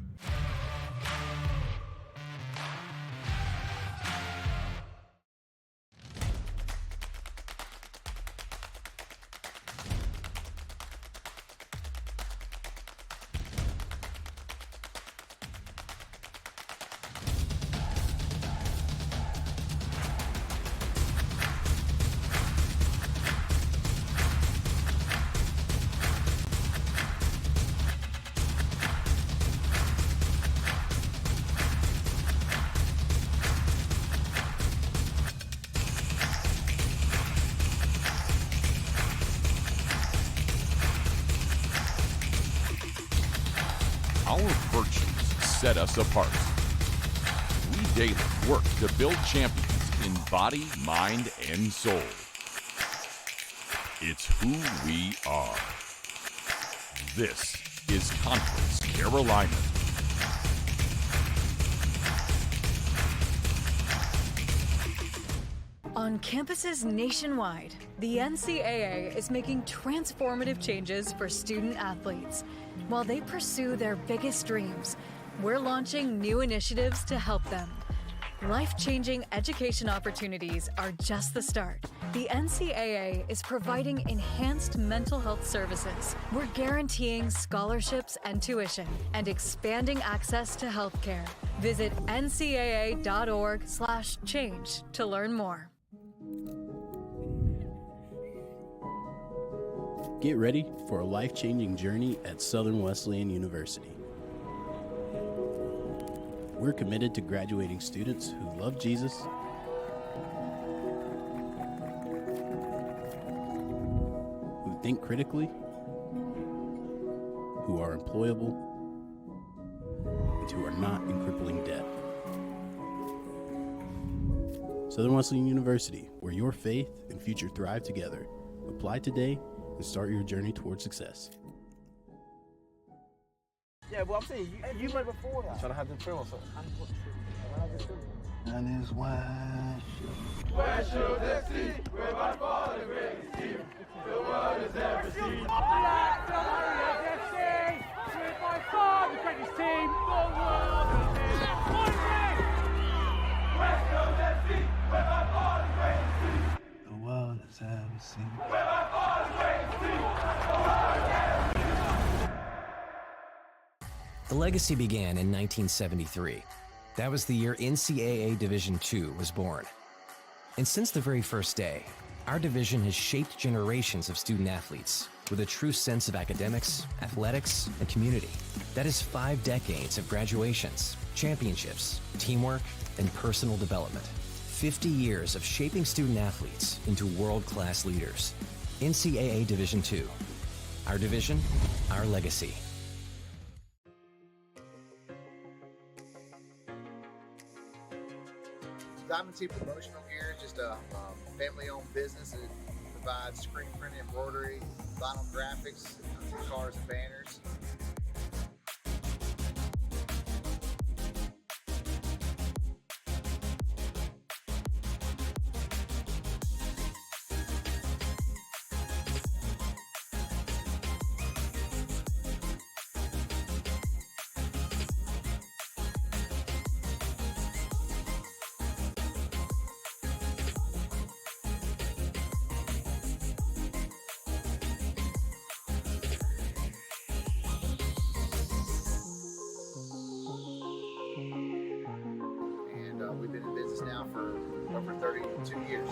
S8: Our virtues set us apart. We daily work to build champions in body, mind, and soul. It's who we are. This is Conference Carolina.
S9: On campuses nationwide, the NCAA is making transformative changes for student athletes. While they pursue their biggest dreams, we're launching new initiatives to help them. Life-changing education opportunities are just the start. The NCAA is providing enhanced mental health services. We're guaranteeing scholarships and tuition and expanding access to healthcare. Visit ncaa.org/change to learn more.
S10: Get ready for a life-changing journey at Southern Wesleyan University. We're committed to graduating students who love Jesus, who think critically, who are employable, and who are not in crippling debt. Southern Wesleyan University, where your faith and future thrive together. Apply today and start your journey toward success.
S11: Yeah, well, I'm saying you went before that. Trying to have the trim or something. And it's Where should they see? Where by far the greatest team the world has ever seen. We're by far the greatest team the world has ever seen. West Coast FC, we're by far the greatest team the world has ever seen. We're by far the greatest team the world has ever seen.
S12: The legacy began in 1973. That was the year NCAA Division II was born. And since the very first day, our division has shaped generations of student athletes with a true sense of academics, athletics, and community. That is 5 decades of graduations, championships, teamwork, and personal development. 50 years of shaping student athletes into world-class leaders. NCAA Division II. Our division, our legacy.
S13: Diamond T Promotional Gear is just a family-owned business that provides screen print, embroidery, vinyl graphics, cars and banners. We've been in business now for over 32 years.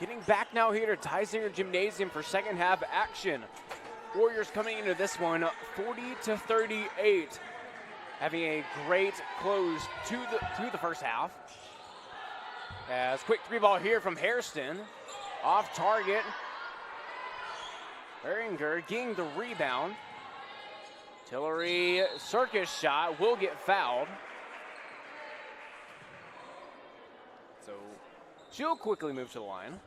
S1: Getting back now here to Tysinger Gymnasium for second half action. Warriors coming into this one 40-38. Having a great close to the first half. As quick three ball here from Hairston. Off target. Beringer getting the rebound. Tillery circus shot will get fouled. So she'll quickly move to the line.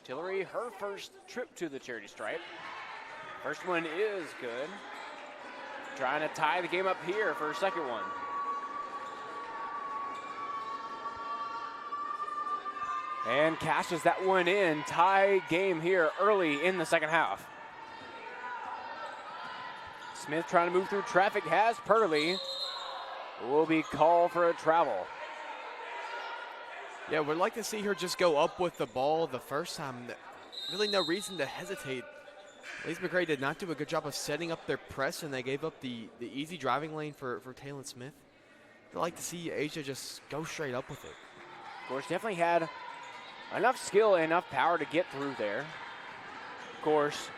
S1: Tillery, her first trip to the charity stripe. First one is good. Trying to tie the game up here for her second one. And cashes that one in. Tie game here early in the second half. Smith trying to move through traffic, has Purley. Will be called for a travel.
S2: Yeah, we'd like to see her just go up with the ball the first time. Really no reason to hesitate. Lees-McRae did not do a good job of setting up their press, and they gave up the easy driving lane for Taylor Smith. I'd like to see Asia just go straight up with it.
S1: Of course, definitely had enough skill and enough power to get through there. Of course,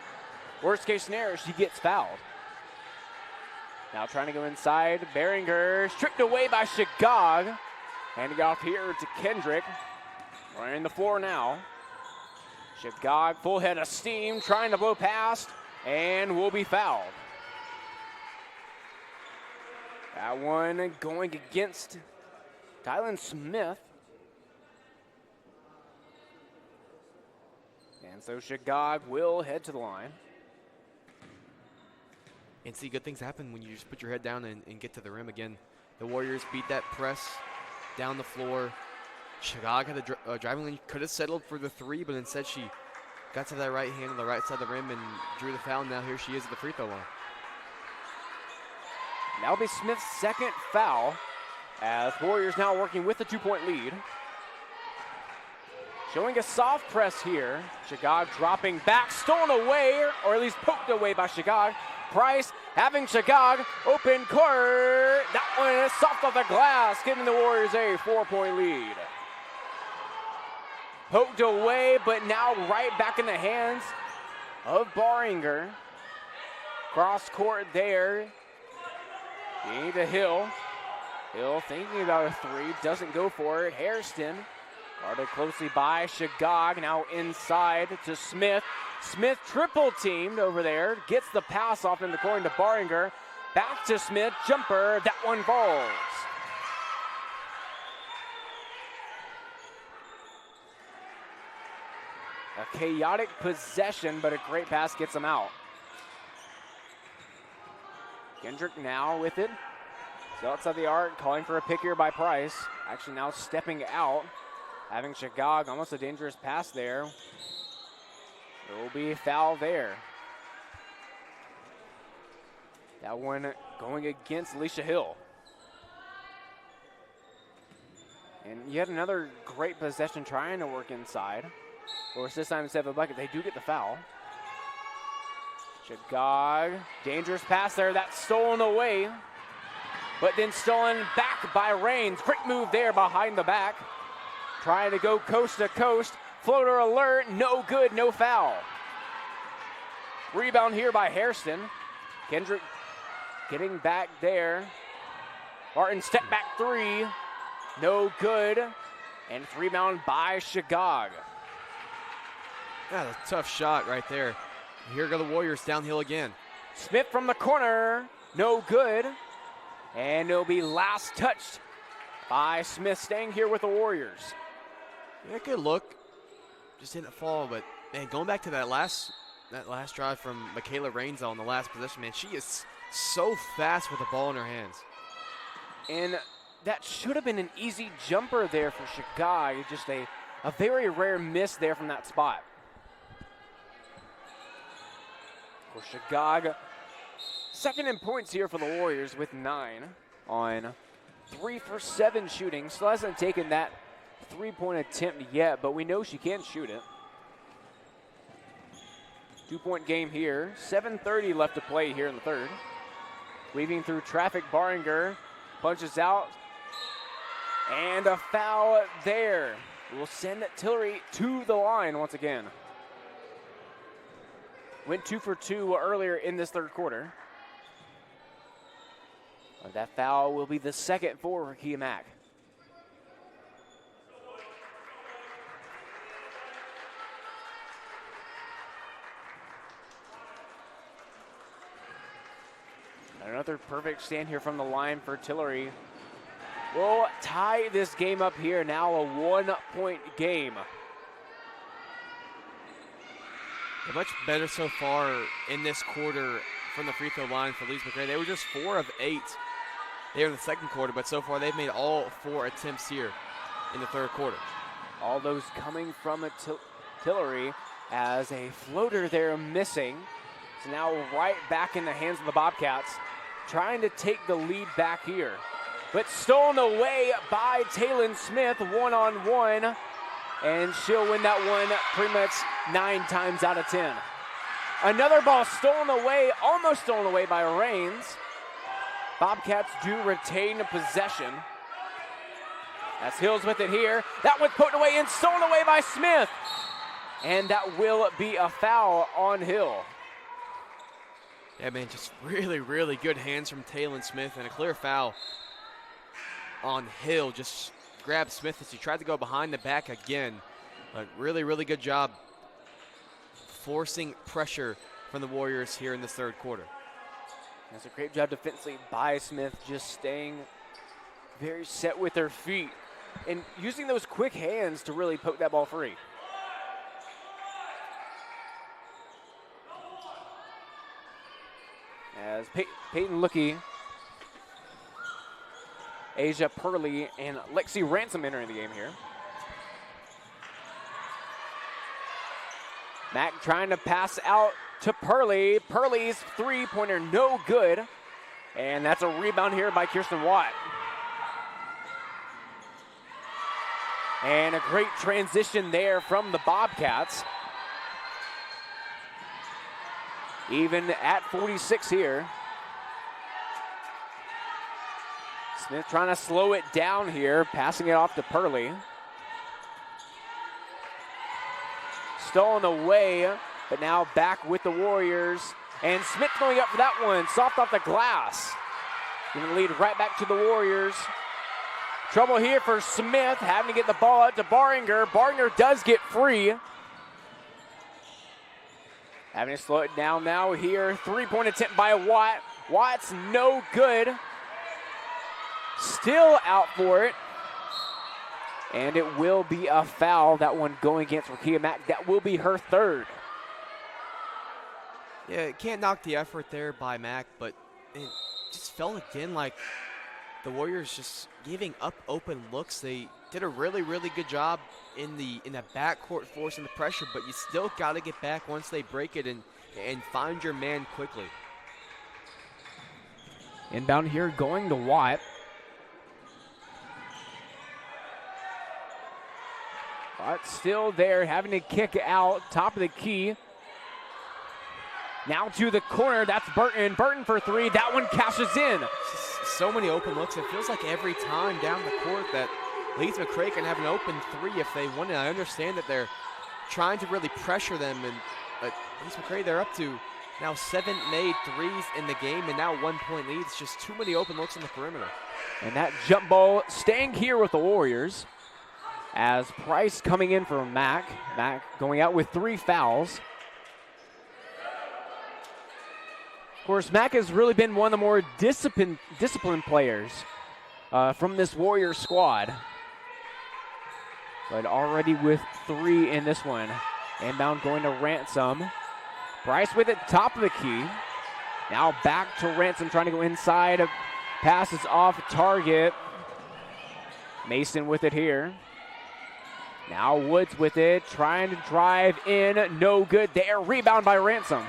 S1: worst case scenario, she gets fouled. Now trying to go inside. Beringer stripped away by Shagog. Handing off here to Kendrick. Running the floor now. Shagog, full head of steam, trying to blow past, and will be fouled. That one going against Tylen Smith. And so Shagog will head to the line.
S2: And see, good things happen when you just put your head down and get to the rim again. The Warriors beat that press down the floor. Shagog had a driving lane, could have settled for the three, but instead she got to that right hand on the right side of the rim and drew the foul. Now here she is at the free throw line.
S1: That'll be Smith's second foul, as Warriors now working with a 2-point lead. Showing a soft press here. Shagog dropping back, stolen away, or at least poked away by Shagog. Price having Shagog open court. That one is soft off the glass, giving the Warriors a 4-point lead. Poked away, but now right back in the hands of Baringer. Cross court there. Getting to Hill. Hill thinking about a three, doesn't go for it. Hairston guarded closely by Shagog. Now inside to Smith. Smith triple teamed over there. Gets the pass off in the corner to Baringer. Back to Smith. Jumper. That one falls. A chaotic possession, but a great pass gets them out. Kendrick now with it. Still outside the arc, calling for a pick here by Price. Actually now stepping out. Having Shagog, almost a dangerous pass there. There will be a foul there. That one going against Alicia Hill. And yet another great possession trying to work inside. Of course, this time instead of a bucket, they do get the foul. Shagog, dangerous pass there, that's stolen away. But then stolen back by Raines. Quick move there behind the back. Trying to go coast to coast. Floater alert, no good, no foul. Rebound here by Hairston. Kendrick getting back there. Martin step back three, no good. And it's rebound by Shagog.
S2: Yeah, a tough shot right there. Here go the Warriors downhill again.
S1: Smith from the corner, no good. And it'll be last touched by Smith, staying here with the Warriors.
S2: Yeah, good look. Just didn't fall, but man, going back to that last drive from Michaela Raines on the last possession, man, she is so fast with the ball in her hands.
S1: And that should have been an easy jumper there for Shagog. Just a very rare miss there from that spot. Of course, Shagog, second in points here for the Warriors with 9 on 3 for 7 shooting. Still hasn't taken that three-point attempt yet, but we know she can shoot it. 2-point game here. 7:30 left to play here in the third. Weaving through traffic, Baringer punches out. And a foul there. Will send Tillery to the line once again. Went 2 for 2 earlier in this third quarter. But that foul will be the second for Kia Mack. Another perfect stand here from the line for Tillery. We'll tie this game up here. Now a 1-point game.
S2: They're much better so far in this quarter from the free throw line for Lees-McRae. They were just 4 of 8 there in the second quarter, but so far they've made all 4 attempts here in the third quarter.
S1: All those coming from Tillery as a floater there missing. So now right back in the hands of the Bobcats, trying to take the lead back here. But stolen away by Taylon Smith, one-on-one. And she'll win that one pretty much 9 times out of 10. Another ball stolen away, almost stolen away by Rains. Bobcats do retain possession. That's Hills with it here. That one's put away and stolen away by Smith. And that will be a foul on Hill.
S2: Yeah, man, just really, really good hands from Taylon Smith and a clear foul on Hill. Just grabbed Smith as he tried to go behind the back again. But really, really good job forcing pressure from the Warriors here in this third quarter.
S1: That's a great job defensively by Smith, just staying very set with her feet and using those quick hands to really poke that ball free. As Peyton Lookie, Asia Purley, and Lexi Ransom entering the game here. Mack trying to pass out to Purley. Purley's three-pointer no good. And that's a rebound here by Kirsten Watt. And a great transition there from the Bobcats. Even at 46 here. Smith trying to slow it down here, passing it off to Purley. Stolen away, but now back with the Warriors. And Smith going up for that one, soft off the glass. Gonna lead right back to the Warriors. Trouble here for Smith, having to get the ball out to Baringer. Baringer does get free. Having to slow it down now here. Three-point attempt by Watt. Watt's no good. Still out for it. And it will be a foul. That one going against Rakia Mack. That will be her third.
S2: Yeah, can't knock the effort there by Mack, but it just felt again like the Warriors just giving up open looks. They did a really, really good job in the backcourt forcing the pressure, but you still got to get back once they break it and find your man quickly.
S1: Inbound here going to Watt. Watt still there, having to kick out, top of the key. Now to the corner, that's Burton. Burton for three, that one cashes in.
S2: So many open looks. It feels like every time down the court that Lees-McRae can have an open three if they want it. I understand that they're trying to really pressure them, but Lees-McRae, they're up to now 7 made threes in the game and now 1 point lead. It's just too many open looks in the perimeter.
S1: And that jump ball staying here with the Warriors as Price coming in for Mack. Mack going out with 3 fouls. Of course, Mack has really been one of the more disciplined players from this Warriors squad. But already with 3 in this one. Inbound going to Ransom. Price with it, top of the key. Now back to Ransom, trying to go inside. Passes off target. Mason with it here. Now Woods with it, trying to drive in. No good there. Rebound by Ransom.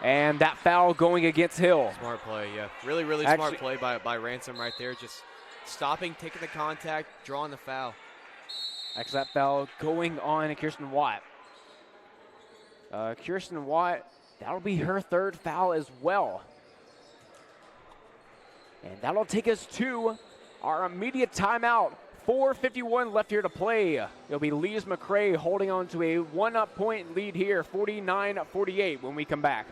S1: And that foul going against Hill.
S2: Smart play, yeah. Really, really smart play by Ransom right there. Just stopping, taking the contact, drawing the foul.
S1: Actually, that foul going on Kirsten Watt. Kirsten Watt, that'll be her third foul as well. And that'll take us to our immediate timeout. 4:51 left here to play. It'll be Lees-McRae holding on to a 1-point lead here, 49-48 when we come back.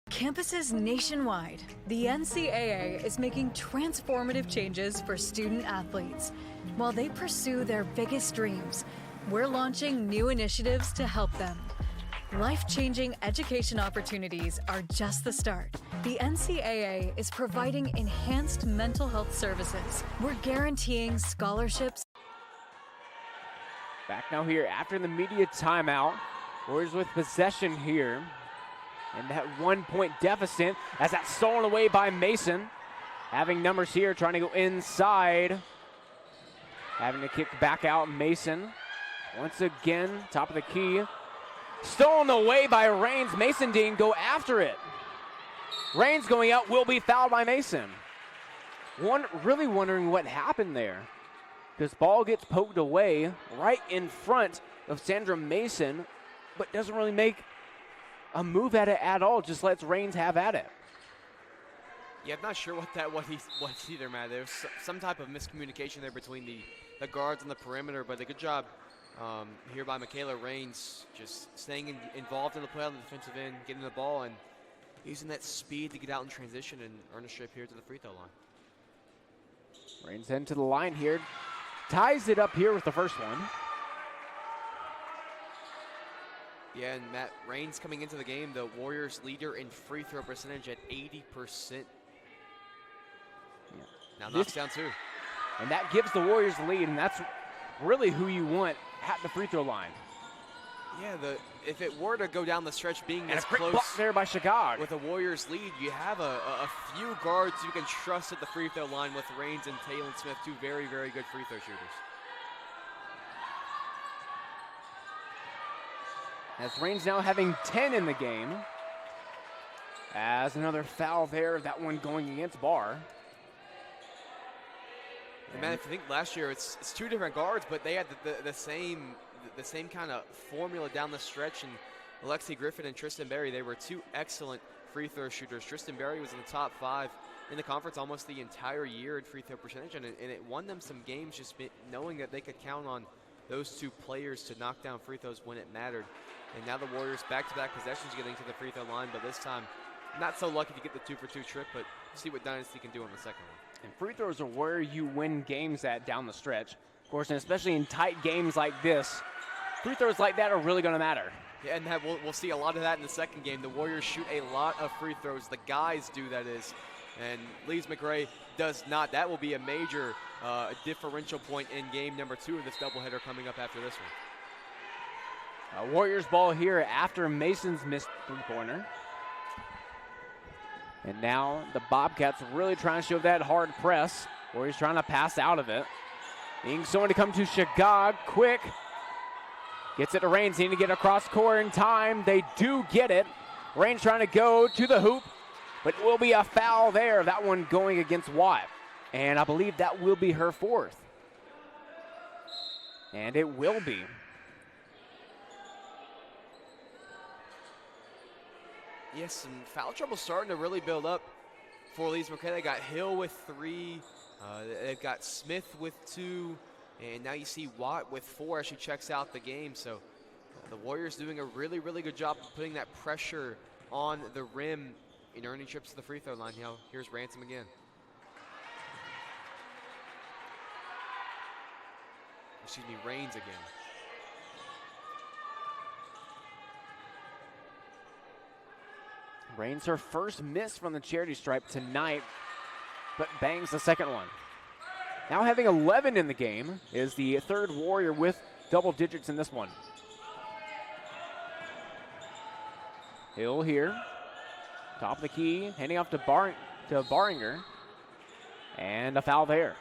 S9: Campuses nationwide, the NCAA is making transformative changes for student athletes. While they pursue their biggest dreams, we're launching new initiatives to help them. Life-changing education opportunities are just the start. The NCAA is providing enhanced mental health services. We're guaranteeing scholarships.
S1: Back now here after the media timeout. Warriors with possession here. And that 1-point deficit as that's stolen away by Mason. Having numbers here, trying to go inside. Having to kick back out Mason. Once again, top of the key. Stolen away by Rains. Mason didn't go after it. Rains going out, will be fouled by Mason. Really wondering what happened there. This ball gets poked away right in front of Sandra Mason, but doesn't really make a move at it at all, just lets Rains have at it.
S2: Yeah, I'm not sure what that was either, Matt. There's some type of miscommunication there between the guards on the perimeter, but a good job here by Michaela Rains, just staying involved in the play on the defensive end, getting the ball and using that speed to get out in transition and earn a trip here to the free throw line.
S1: Rains heading to the line here, ties it up here with the first one.
S2: Yeah, and Matt, Rains coming into the game, the Warriors leader in free throw percentage at 80%. Yeah. Now knocks down two.
S1: And that gives the Warriors the lead, and that's really who you want at the free throw line.
S2: Yeah, if it were to go down the stretch being
S1: and
S2: this
S1: a quick
S2: close
S1: block there by Chicago.
S2: With a Warriors lead, you have a few guards you can trust at the free throw line with Rains and Taylor Smith, two very, very good free throw shooters.
S1: As Rains now having 10 in the game. As another foul there, that one going against Barr.
S2: And man, if you think last year, it's two different guards, but they had the same kind of formula down the stretch. And Alexi Griffin and Tristan Berry, they were two excellent free throw shooters. Tristan Berry was in the top 5 in the conference almost the entire year in free throw percentage, and it won them some games just knowing that they could count on those two players to knock down free throws when it mattered. And now the Warriors back-to-back possessions getting to the free throw line, but this time not so lucky to get the 2-for-2 trip, but see what Dynasty can do on the second one.
S1: And free throws are where you win games at down the stretch. Of course, and especially in tight games like this, free throws like that are really going to matter.
S2: Yeah, and we'll see a lot of that in the second game. The Warriors shoot a lot of free throws. The guys do, that is. And Lees-McRae does not. That will be a major differential point in game number 2 of this doubleheader coming up after this one.
S1: Warriors ball here after Mason's missed three-pointer. And now the Bobcats really trying to show that hard press. Warriors trying to pass out of it. Needing someone to come to Chicago quick. Gets it to Rains, needing to get across court in time. They do get it. Rains trying to go to the hoop, but it will be a foul there. That one going against Watt. And I believe that will be her 4th. And it will be.
S2: Yes, some foul trouble starting to really build up for Lees-McRae. They got Hill with 3. They've got Smith with 2. And now you see Watt with 4 as she checks out the game. So the Warriors doing a really, really good job of putting that pressure on the rim and earning trips to the free throw line. Now here's Ransom again. Excuse me, Rains again.
S1: Reigns her first miss from the charity stripe tonight, but bangs the second one. Now having 11 in the game is the third Warrior with double digits in this one. Hill here, top of the key, handing off to Baringer, and a foul there.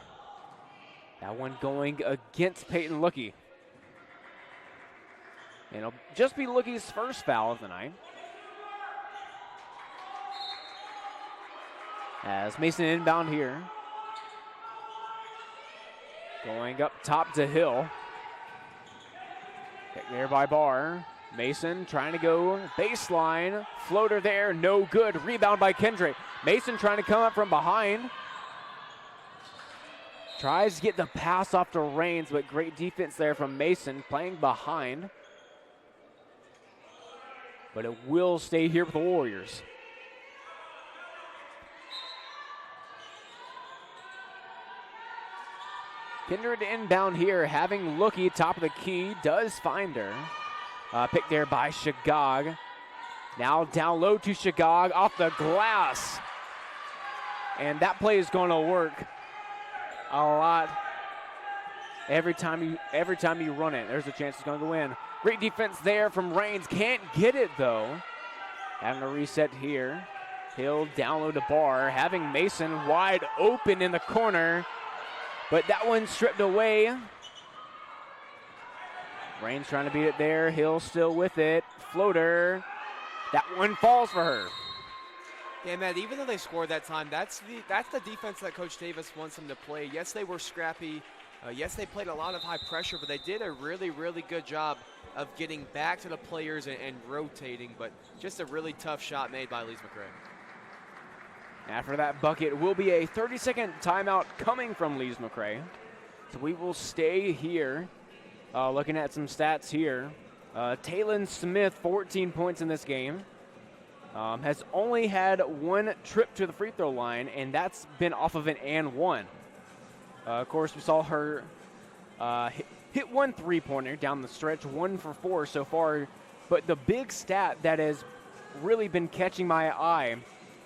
S1: That one going against Peyton Lookie. And it'll just be Lookie's first foul of the night. As Mason inbound here. Going up top to Hill. Picked there by Barr. Mason trying to go baseline. Floater there, no good. Rebound by Kendrick. Mason trying to come up from behind. Tries to get the pass off to Reigns, but great defense there from Mason playing behind. But it will stay here with the Warriors. Kindred inbound here, having Lookie top of the key, does find her. Picked there by Shagog. Now down low to Shagog, off the glass. And that play is going to work a lot. Every time you run it, there's a chance it's going to win. Great defense there from Reigns. Can't get it, though. Having a reset here. Hill down low to Barr. Having Mason wide open in the corner. But that one stripped away. Reigns trying to beat it there. Hill still with it. Floater. That one falls for her.
S2: Yeah, Matt, even though they scored that time, that's the defense that Coach Davis wants them to play. Yes, they were scrappy. Yes, they played a lot of high pressure, but they did a really, really good job of getting back to the players and rotating, but just a really tough shot made by Lees-McRae.
S1: After that bucket will be a 30-second timeout coming from Lees-McRae. So we will stay here. Looking at some stats here. Taylon Smith, 14 points in this game. Has only had one trip to the free throw line, and that's been off of an and one. Of course, we saw her hit one three-pointer down the stretch, 1 for 4 so far. But the big stat that has really been catching my eye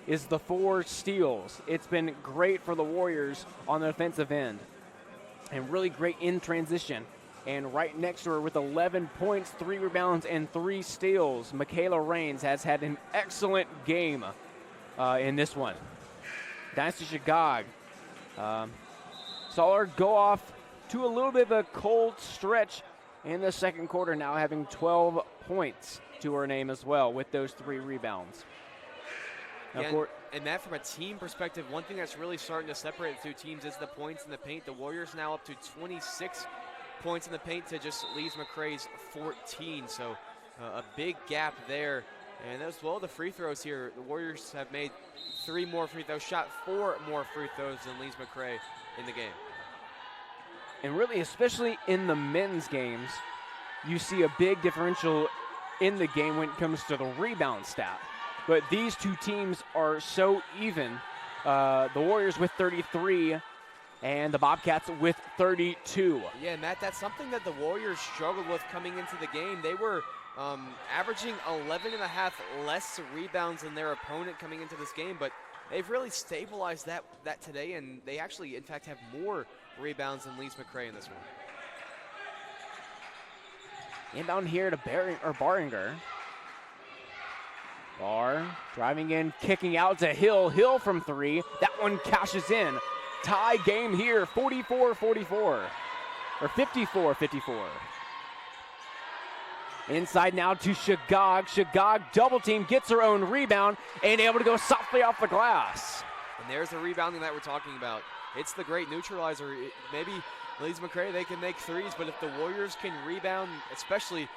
S1: is the 4 steals. It's been great for the Warriors on the defensive end, and really great in transition. And right next to her with 11 points, 3 rebounds, and 3 steals, Michaela Reigns has had an excellent game in this one. Dynasty Shagog saw her go off to a little bit of a cold stretch in the second quarter, now having 12 points to her name as well with those 3 rebounds.
S2: Yeah, and Matt, from a team perspective, one thing that's really starting to separate the two teams is the points in the paint. The Warriors now up to 26 points in the paint to just Lees-McRae's 14, so a big gap there. And as well, the free throws here, the Warriors have made 3 more free throws, shot 4 more free throws than Lees-McRae in the game.
S1: And really, especially in the men's games, you see a big differential in the game when it comes to the rebound stat. But these two teams are so even. The Warriors with 33 and the Bobcats with 32.
S2: Yeah, Matt, that's something that the Warriors struggled with coming into the game. They were averaging 11.5 less rebounds than their opponent coming into this game, but they've really stabilized that today, and they actually, in fact, have more rebounds than Lees-McRae in this one.
S1: Inbound here to Baringer. Barr driving in, kicking out to Hill. Hill from 3. That one cashes in. Tie game here, 44-44. Or 54-54. Inside now to Shagog. Shagog double team, gets her own rebound, and able to go softly off the glass.
S2: And there's the rebounding that we're talking about. It's the great neutralizer. Maybe Lees-McRae, they can make threes, but if the Warriors can rebound, especially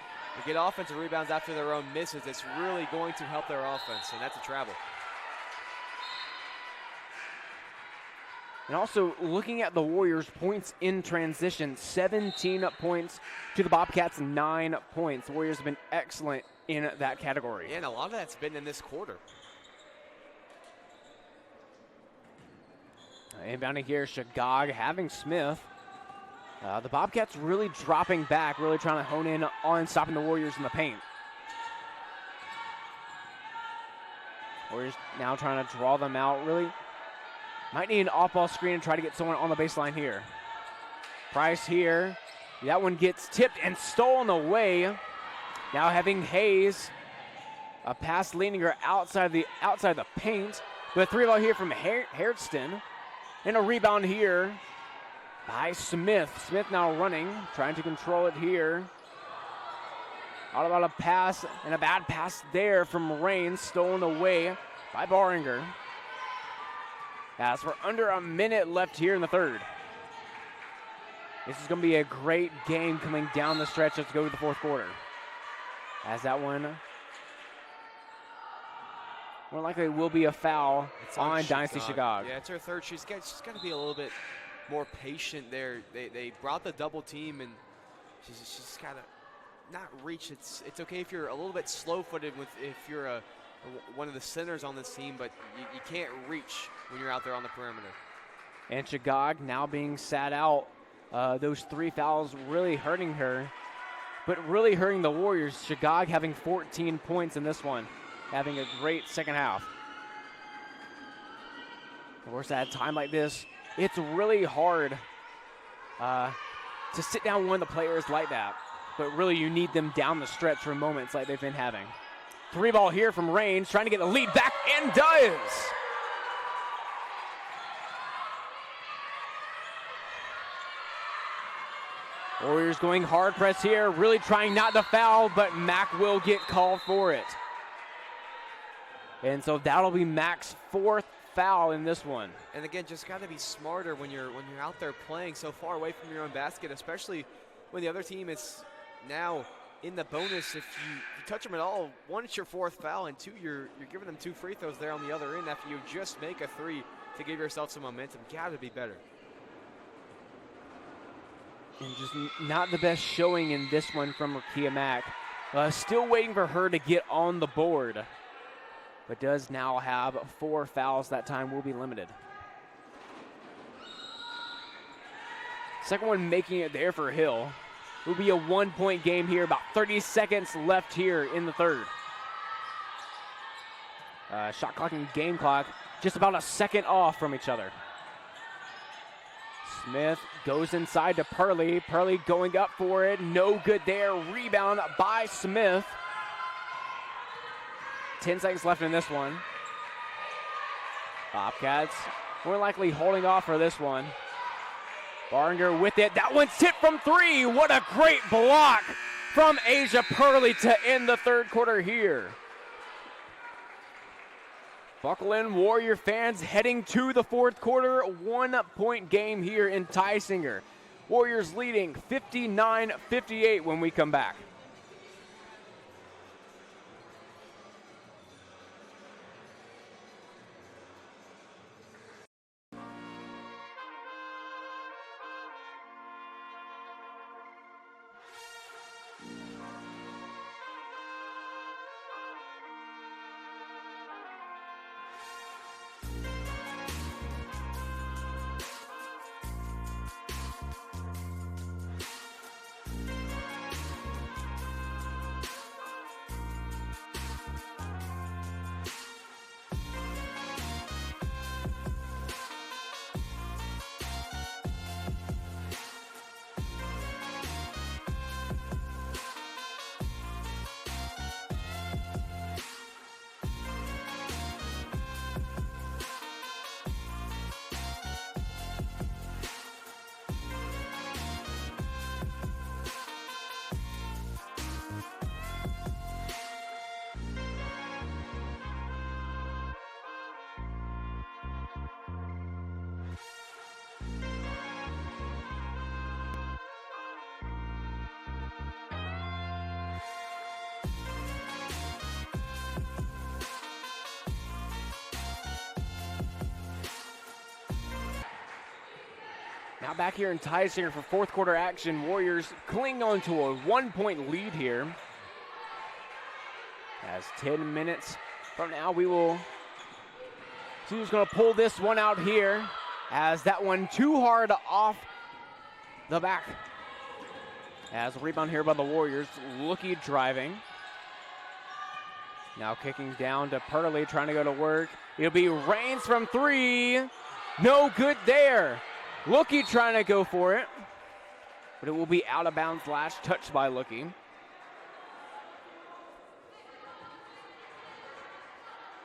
S2: get offensive rebounds after their own misses, it's really going to help their offense, and that's a travel.
S1: And also looking at the Warriors' points in transition, 17 points to the Bobcats, 9 points. The Warriors have been excellent in that category.
S2: Yeah, and a lot of that's been in this quarter.
S1: Inbounding here, Shagog having Smith. The Bobcats really dropping back, really trying to hone in on stopping the Warriors in the paint. Warriors now trying to draw them out. Really might need an off-ball screen and try to get someone on the baseline here. Price here. That one gets tipped and stolen away. Now having Hayes. A pass leading her outside the paint. But a 3-ball here from Hairston. And a rebound here by Smith. Smith now running, trying to control it here. All about a pass and a bad pass there from Rain, stolen away by Baringer. As we're under a minute left here in the third. This is going to be a great game coming down the stretch. Let's go to the fourth quarter. As that one, more likely will be a foul on Dynasty Chicago.
S2: Yeah, it's her third. She's got to be a little bit more patient there. They brought the double team, and she's got to not reach. It's okay if you're a little bit slow-footed if you're one of the centers on this team, but you can't reach when you're out there on the perimeter.
S1: And Chicago now being sat out. Those 3 fouls really hurting her, but really hurting the Warriors. Chicago having 14 points in this one, having a great second half. Of course, at a time like this, it's really hard to sit down one of the players like that. But really, you need them down the stretch for moments like they've been having. 3-ball here from Range, trying to get the lead back, and does. Warriors going hard press here, really trying not to foul, but Mac will get called for it. And so that'll be Mac's 4th foul in this one.
S2: And again, just got to be smarter when you're out there playing so far away from your own basket, especially when the other team is now in the bonus. If you touch them at all, 1, it's your 4th foul, and 2, you're giving them 2 free throws there on the other end after you just make a 3 to give yourself some momentum. Got to be better.
S1: And just not the best showing in this one from Rakia Mack. Still waiting for her to get on the board, but does now have 4 fouls. That time will be limited. Second one making it there for Hill. Will be a 1-point game here. About 30 seconds left here in the third. Shot clock and game clock just about a second off from each other. Smith goes inside to Purley. Purley going up for it. No good there. Rebound by Smith. 10 seconds left in this one. Bobcats more likely holding off for this one. Baringer with it. That one's tipped from 3. What a great block from Asia Purley to end the third quarter here. Buckle in, Warrior fans, heading to the fourth quarter. 1-point game here in Tysinger. Warriors leading 59-58 when we come back. Now back here in Tysinger for fourth quarter action. Warriors cling on to a 1-point lead here. As 10 minutes from now, we will see who's going to pull this one out here. As that one too hard off the back. As a rebound here by the Warriors. Looky driving. Now kicking down to Purley, trying to go to work. It'll be Rains from 3. No good there. Lookie trying to go for it, but it will be out of bounds. Last touch by Lookie.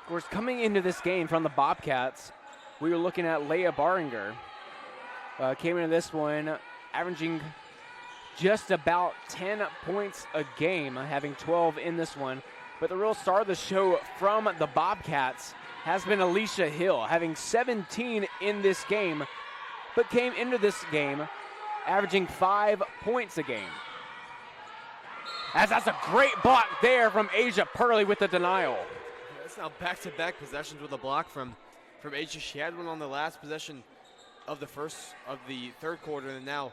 S1: Of course, coming into this game from the Bobcats, we were looking at Leah Baringer. Came into this one averaging just about 10 points a game, having 12 in this one. But the real star of the show from the Bobcats has been Alicia Hill, having 17 in this game, but came into this game averaging 5 points a game. As that's a great block there from Asia Purley with the denial.
S2: That's now back-to-back possessions with a block from Asia. She had one on the last possession of the third quarter, and now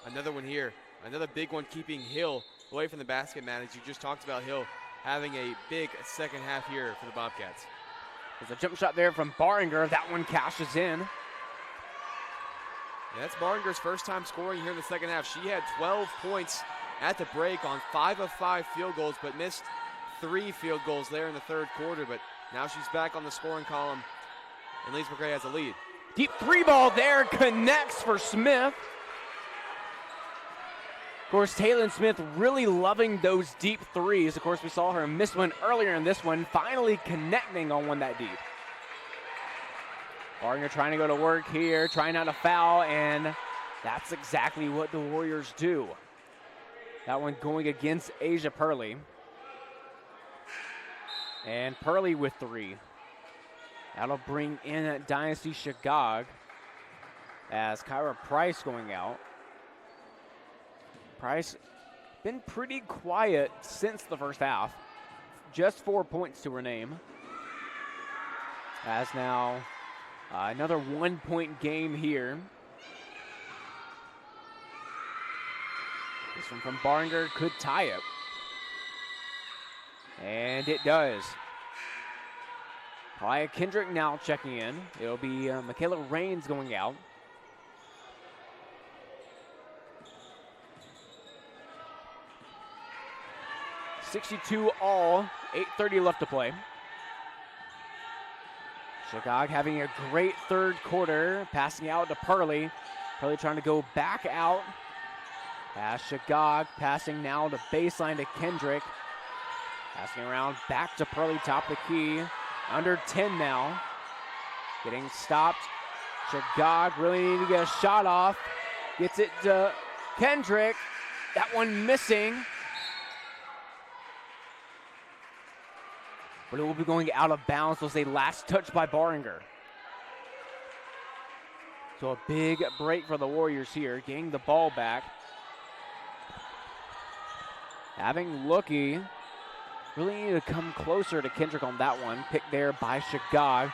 S2: another one here. Another big one keeping Hill away from the basket, man. As you just talked about, Hill having a big second half here for the Bobcats.
S1: There's a jump shot there from Baringer. That one cashes in.
S2: Yeah, that's Baringer's first time scoring here in the second half. She had 12 points at the break on 5 of 5 field goals, but missed 3 field goals there in the third quarter. But now she's back on the scoring column, and Lees-McRae has a lead.
S1: Deep 3 ball there, connects for Smith. Of course, Taylor Smith really loving those deep 3s. Of course, we saw her miss one earlier in this one, finally connecting on one that deep. Baringer trying to go to work here, trying not to foul, and that's exactly what the Warriors do. That one going against Asia Purley. And Purley with 3. That'll bring in Dynasty Shagog as Kyra Price going out. Price been pretty quiet since the first half. Just 4 points to her name. As now another 1 point game here. This one from Baringer could tie it. And it does. Kalia Kendrick now checking in. It'll be Michaela Rains going out. .62 all, 8:30 left to play. Shagog having a great third quarter, passing out to Purley. Purley trying to go back out. As Shagog passing now to baseline to Kendrick. Passing around back to Purley, top of the key. Under 10 now. Getting stopped. Shagog really needing to get a shot off. Gets it to Kendrick. That one missing. But it will be going out of bounds. Was a last touch by Baringer. So a big break for the Warriors here, getting the ball back. Having Lookie really need to come closer to Kendrick on that one. Picked there by Shagog.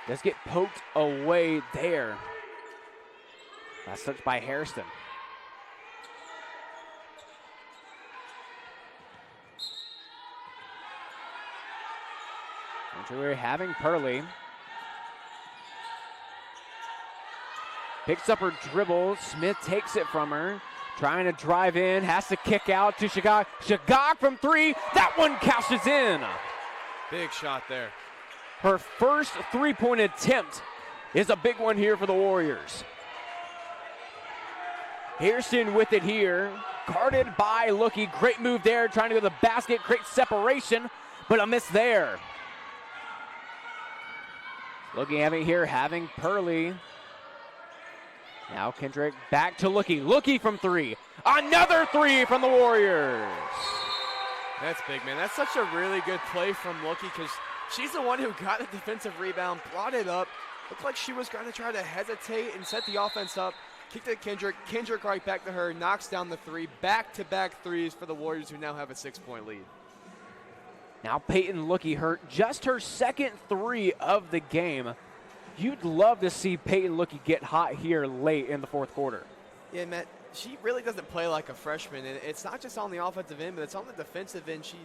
S1: Let's get poked away there. Last touch by Hairston. And we're having Purley. Picks up her dribble. Smith takes it from her. Trying to drive in. Has to kick out to Shagog. Shagog from 3. That one cashes in.
S2: Big shot there.
S1: Her first three-point attempt is a big one here for the Warriors. Hairston with it here. Guarded by Lookie. Great move there. Trying to go to the basket. Great separation. But a miss there. Looking at it here, having Purley. Now Kendrick back to Lookie. Lookie from 3. Another 3 from the Warriors.
S2: That's big, man. That's such a really good play from Lookie because she's the one who got the defensive rebound, brought it up. Looked like she was going to try to hesitate and set the offense up. Kicked it to Kendrick. Kendrick right back to her, knocks down the 3. Back-to-back 3s for the Warriors who now have a 6-point lead.
S1: Now Peyton Lookie just her second 3 of the game. You'd love to see Peyton Lookie get hot here late in the fourth quarter.
S2: Yeah, Matt, she really doesn't play like a freshman, and it's not just on the offensive end, but it's on the defensive end. She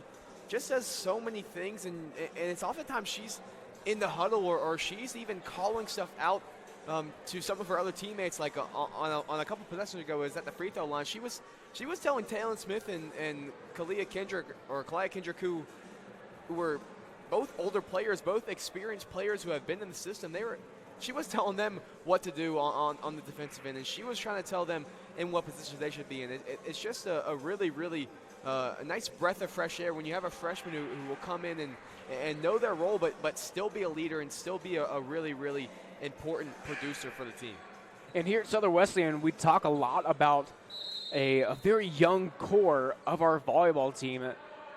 S2: just does so many things, and it's oftentimes she's in the huddle or she's even calling stuff out to some of her other teammates, like on a couple possessions ago, is at the free throw line. She was telling Taylor Smith and Kalia Kendrick, who who were both older players, both experienced players who have been in the system. She was telling them what to do on the defensive end, and she was trying to tell them in what positions they should be in. It's just a really, really a nice breath of fresh air when you have a freshman who will come in and know their role, but still be a leader and still be a really, really important producer for the team.
S1: And here at Southern Wesleyan, we talk a lot about a very young core of our volleyball team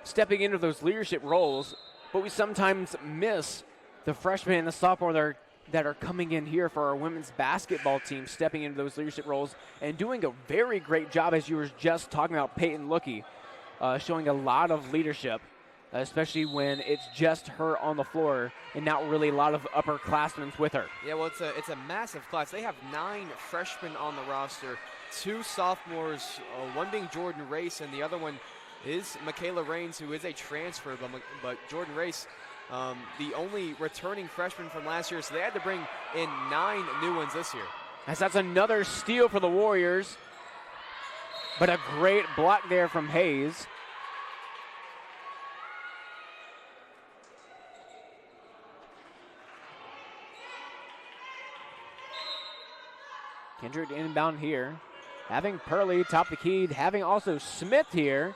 S1: stepping into those leadership roles, but we sometimes miss the freshmen and the sophomore that are coming in here for our women's basketball team, stepping into those leadership roles and doing a very great job, as you were just talking about Peyton Lookie, showing a lot of leadership, especially when it's just her on the floor and not really a lot of upperclassmen with her.
S2: Yeah, well, it's a massive class. They have 9 freshmen on the roster, 2 sophomores, one being Jordan Race, and the other one is Michaela Raines, who is a transfer, but Jordan Race, the only returning freshman from last year, so they had to bring in 9 new ones this year.
S1: As that's another steal for the Warriors, but a great block there from Hayes. Kendrick inbound here. Having Purley top the key, having also Smith here.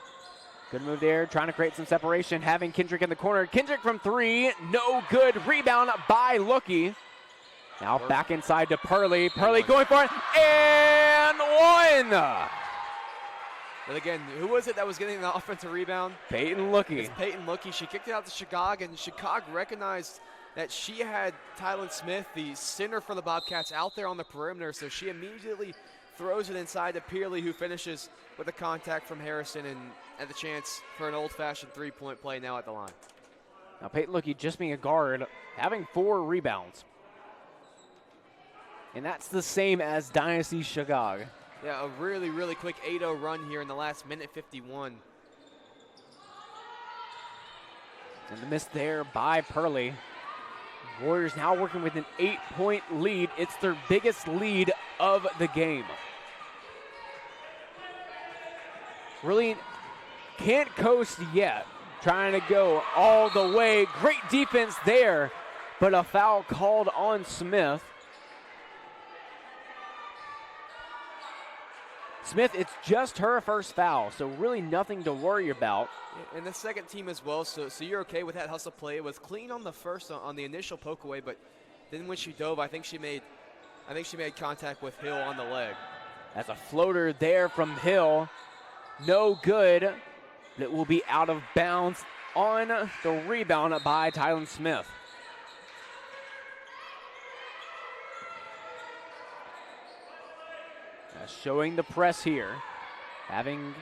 S1: Good move there, trying to create some separation, having Kendrick in the corner. Kendrick from 3, no good. Rebound by Lookie. Now back inside to Purley. Purley going for it, and 1!
S2: But again, who was it that was getting the offensive rebound?
S1: Peyton Lookie.
S2: It's Peyton Lookie. She kicked it out to Chicago, and Chicago recognized that she had Tylen Smith, the center for the Bobcats, out there on the perimeter, so she immediately throws it inside to Pearley, who finishes with a contact from Harrison and had the chance for an old-fashioned three-point play now at the line.
S1: Now Peyton Lookie, just being a guard, having 4 rebounds. And that's the same as Dynasty Chicago.
S2: Yeah, a really, really quick 8-0 run here in the last minute 51.
S1: And the miss there by Purley. Warriors now working with an 8-point lead. It's their biggest lead of the game. Really can't coast yet. Trying to go all the way. Great defense there, but a foul called on Smith. Smith, it's just her first foul, so really nothing to worry about.
S2: And the second team as well, so you're okay with that hustle play. It was clean on the first, on the initial poke away, but then when she dove, I think she made contact with Hill on the leg.
S1: That's a floater there from Hill. No good. It will be out of bounds on the rebound by Tylen Smith. Showing the press here. Having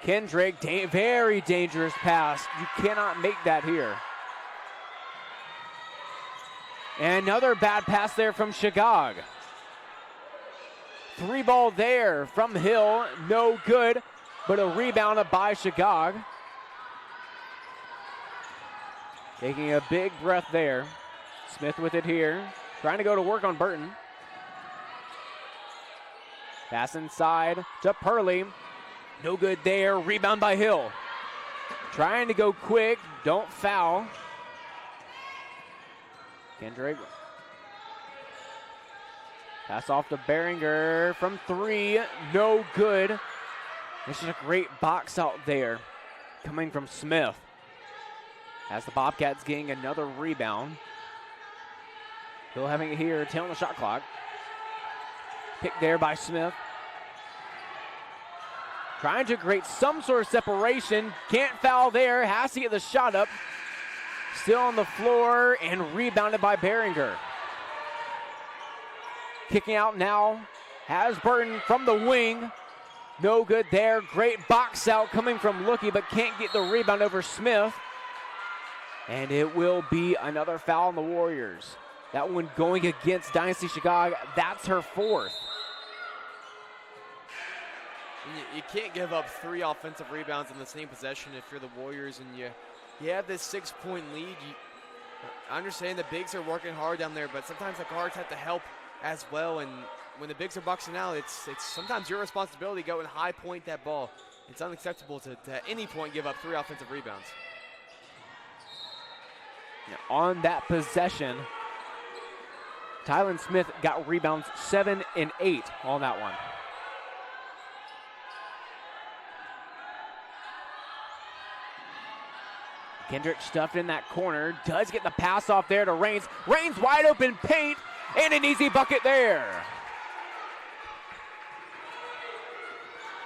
S1: Kendrick, very dangerous pass. You cannot make that here. And another bad pass there from Chicago. 3 ball there from Hill, no good, but a rebound by Chicago. Taking a big breath there. Smith with it here, trying to go to work on Burton. Pass inside to Purley. No good there. Rebound by Hill. Trying to go quick. Don't foul. Kendrick. Pass off to Behringer from 3. No good. This is a great box out there coming from Smith. As the Bobcats getting another rebound. Hill having it here, tailing the shot clock. Picked there by Smith. Trying to create some sort of separation. Can't foul there. Has to get the shot up. Still on the floor and rebounded by Behringer. Kicking out now. Has Burton from the wing. No good there. Great box out coming from Lookie, but can't get the rebound over Smith. And it will be another foul on the Warriors. That one going against Dynasty Chicago. That's her 4th.
S2: You can't give up 3 offensive rebounds in the same possession if you're the Warriors and you have this 6-point lead. I understand the bigs are working hard down there, but sometimes the guards have to help as well. And when the bigs are boxing out, it's sometimes your responsibility to go and high point that ball. It's unacceptable to at any point give up 3 offensive rebounds.
S1: On that possession, Tylen Smith got rebounds 7 and 8 on that one. Kendrick stuffed in that corner, does get the pass off there to Raines. Raines wide open paint, and an easy bucket there.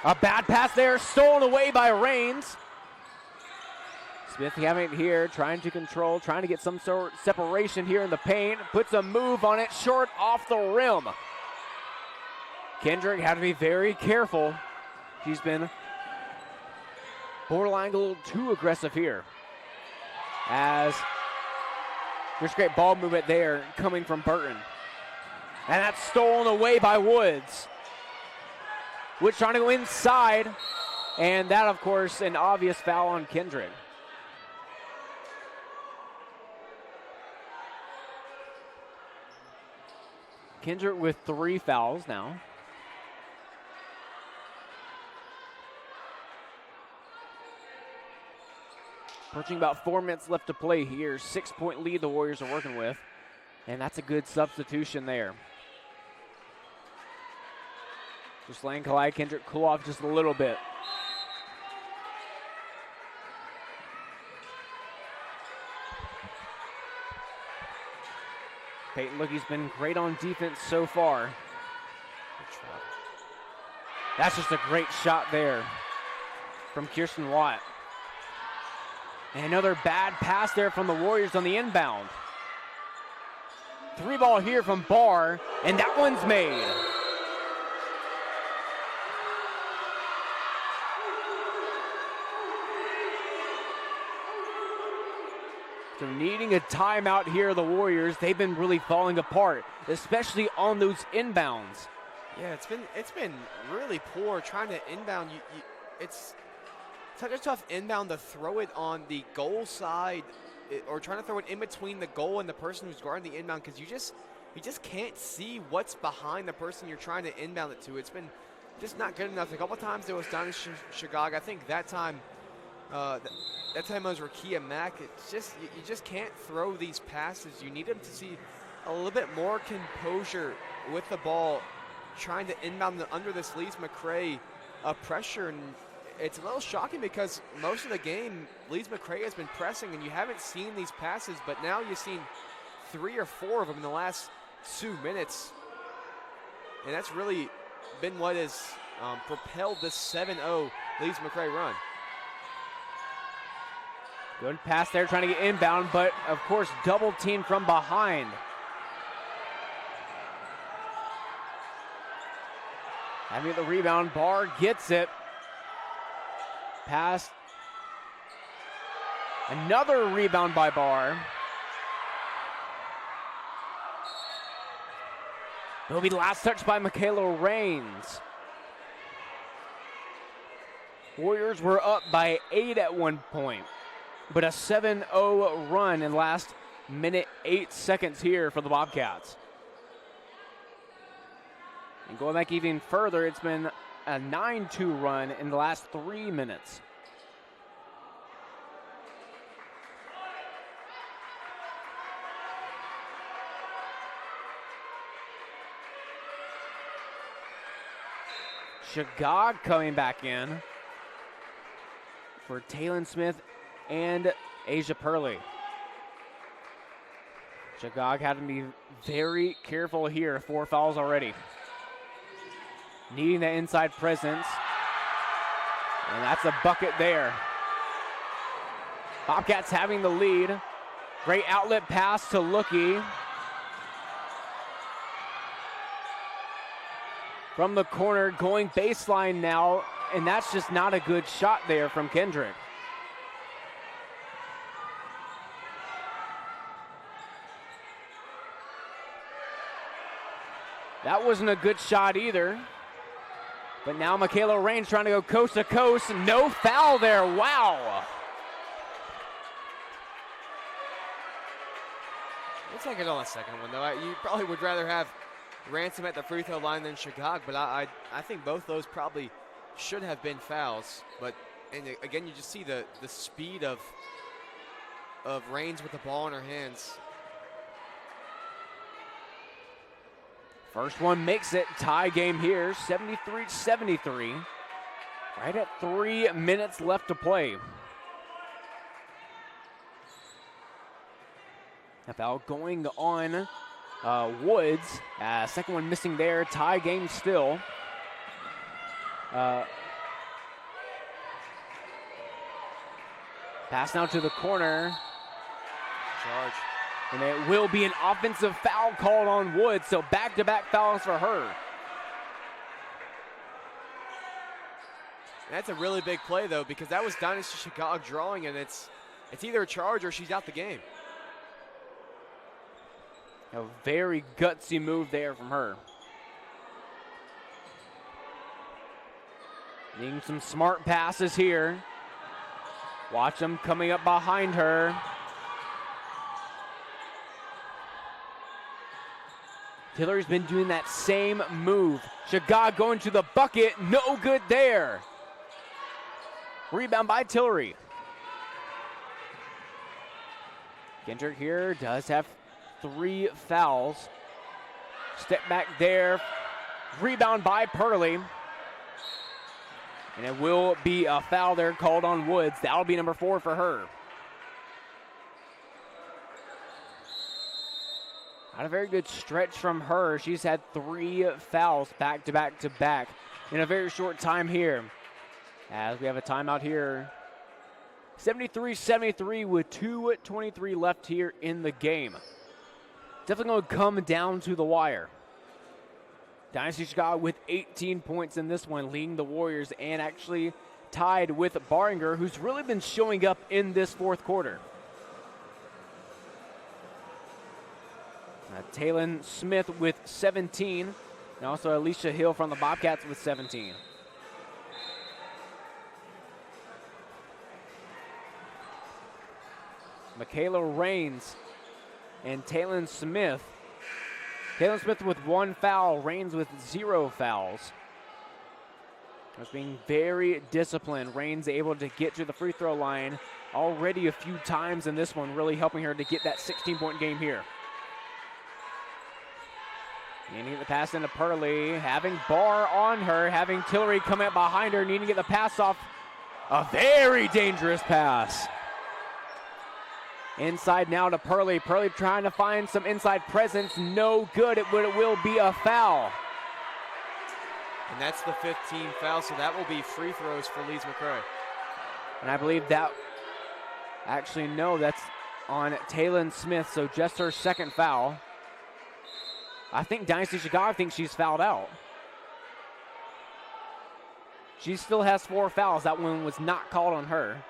S1: A bad pass there, stolen away by Raines. Smith having it here, trying to control, trying to get some sort of separation here in the paint. Puts a move on it, short off the rim. Kendrick had to be very careful. She's been borderline a little too aggressive here. As there's great ball movement there coming from Burton. And that's stolen away by Woods. Woods trying to go inside. And that, of course, an obvious foul on Kendrick. Kendrick with 3 fouls now. Approaching about 4 minutes left to play here. 6-point lead the Warriors are working with. And that's a good substitution there. Just letting Kalai Kendrick cool off just a little bit. Peyton Lookie's been great on defense so far. That's just a great shot there from Kirsten Watt. And another bad pass there from the Warriors on the inbound. 3 ball here from Barr, and that one's made. So needing a timeout here, the Warriors, they've been really falling apart, especially on those inbounds.
S2: Yeah, it's been really poor trying to inbound. It's such a tough inbound to throw it on the goal side, or trying to throw it in between the goal and the person who's guarding the inbound, because you just can't see what's behind the person you're trying to inbound it to. It's been just not good enough. A couple times it was down in Chicago. I think that time it was Rakia Mack. It's just you just can't throw these passes. You need them to see a little bit more composure with the ball, trying to inbound them under this Lees-McRae pressure. And it's a little shocking because most of the game, Lees-McRae has been pressing, and you haven't seen these passes, but now you've seen 3 or 4 of them in the last 2 minutes. And that's really been what has propelled this 7-0 Lees-McRae run.
S1: Good pass there, trying to get inbound, but of course, double team from behind. Having the rebound, Barr gets it. Pass. Another rebound by Barr. It'll be the last touch by Michaela Raines. Warriors were up by 8 at one point, but a 7-0 run in the last minute 8 seconds here for the Bobcats. And going back even further, it's been a 9-2 run in the last 3 minutes. Shagog coming back in for Taylon Smith and Asia Purley. Shagog had to be very careful here. 4 fouls already. Needing that inside presence. And that's a bucket there. Bobcats having the lead. Great outlet pass to Lookie. From the corner, going baseline now, and that's just not a good shot there from Kendrick. That wasn't a good shot either. But now Michaela Raines trying to go coast to coast. No foul there. Wow.
S2: We'll take it on the second one, though. You probably would rather have Ransom at the free throw line than Chicago, but I think both those probably should have been fouls. But and again, you just see the speed of of Reigns with the ball in her hands.
S1: First one makes it. Tie game here, 73-73. Right at 3 minutes left to play. A foul going on Woods. Second one missing there. Tie game still. Pass now to the corner.
S2: Charge.
S1: And it will be an offensive foul called on Woods, so back-to-back fouls for her.
S2: That's a really big play, though, because that was Dynasty Chicago drawing, and it's either a charge or she's out the game.
S1: A very gutsy move there from her. Needing some smart passes here. Watch them coming up behind her. Tillery's been doing that same move. Chicago going to the bucket, no good there. Rebound by Tillery. Kendrick here does have 3 fouls. Step back there. Rebound by Purley. And it will be a foul there called on Woods. That'll be number 4 for her. Not a very good stretch from her. She's had 3 fouls back to back to back in a very short time here. As we have a timeout here. 73-73 with 2:23 left here in the game. Definitely going to come down to the wire. Dynasty Chicago with 18 points in this one, leading the Warriors and actually tied with Barringer, who's really been showing up in this fourth quarter. Taylon Smith with 17, and also Alicia Hill from the Bobcats with 17. Michaela Raines and Taylon Smith. Taylon Smith with 1 foul, Raines with 0 fouls. Just being very disciplined. Raines able to get to the free throw line already a few times in this one, really helping her to get that 16-point game here. And get the pass into Purley, having Barr on her, having Tillery come up behind her, needing to get the pass off. A very dangerous pass. Inside now to Purley. Purley trying to find some inside presence. No good. It will be a foul.
S2: And that's the 15th foul, so that will be free throws for Lees-McRae.
S1: And I believe that, actually no, that's on Taylon Smith, so just her 2nd foul. I think Dynasty Chicago thinks she's fouled out. She still has 4 fouls. That one was not called on her.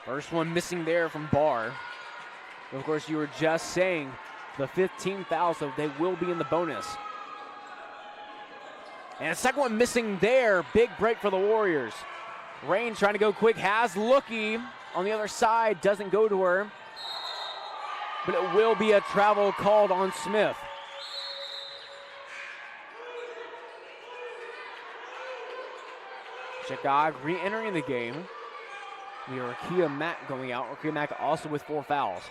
S1: First one missing there from Barr. Of course, you were just saying the 15 fouls, so they will be in the bonus. And a second one missing there. Big break for the Warriors. Rain trying to go quick, has Lookie on the other side, doesn't go to her. But it will be a travel called on Smith. Chicago re-entering the game. We are Kia Mack going out. Kia Mack also with 4 fouls.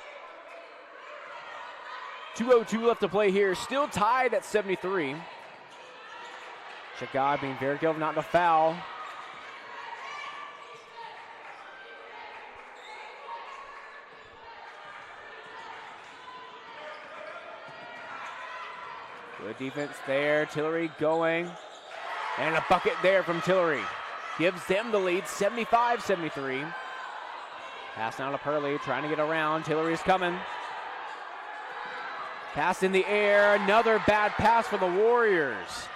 S1: 2:02 left to play here. Still tied at 73. Chicago being very careful not to foul. Good defense there. Tillery going. And a bucket there from Tillery. Gives them the lead, 75-73. Pass now to Purley, trying to get around. Tillery's coming. Pass in the air. Another bad pass for the Warriors.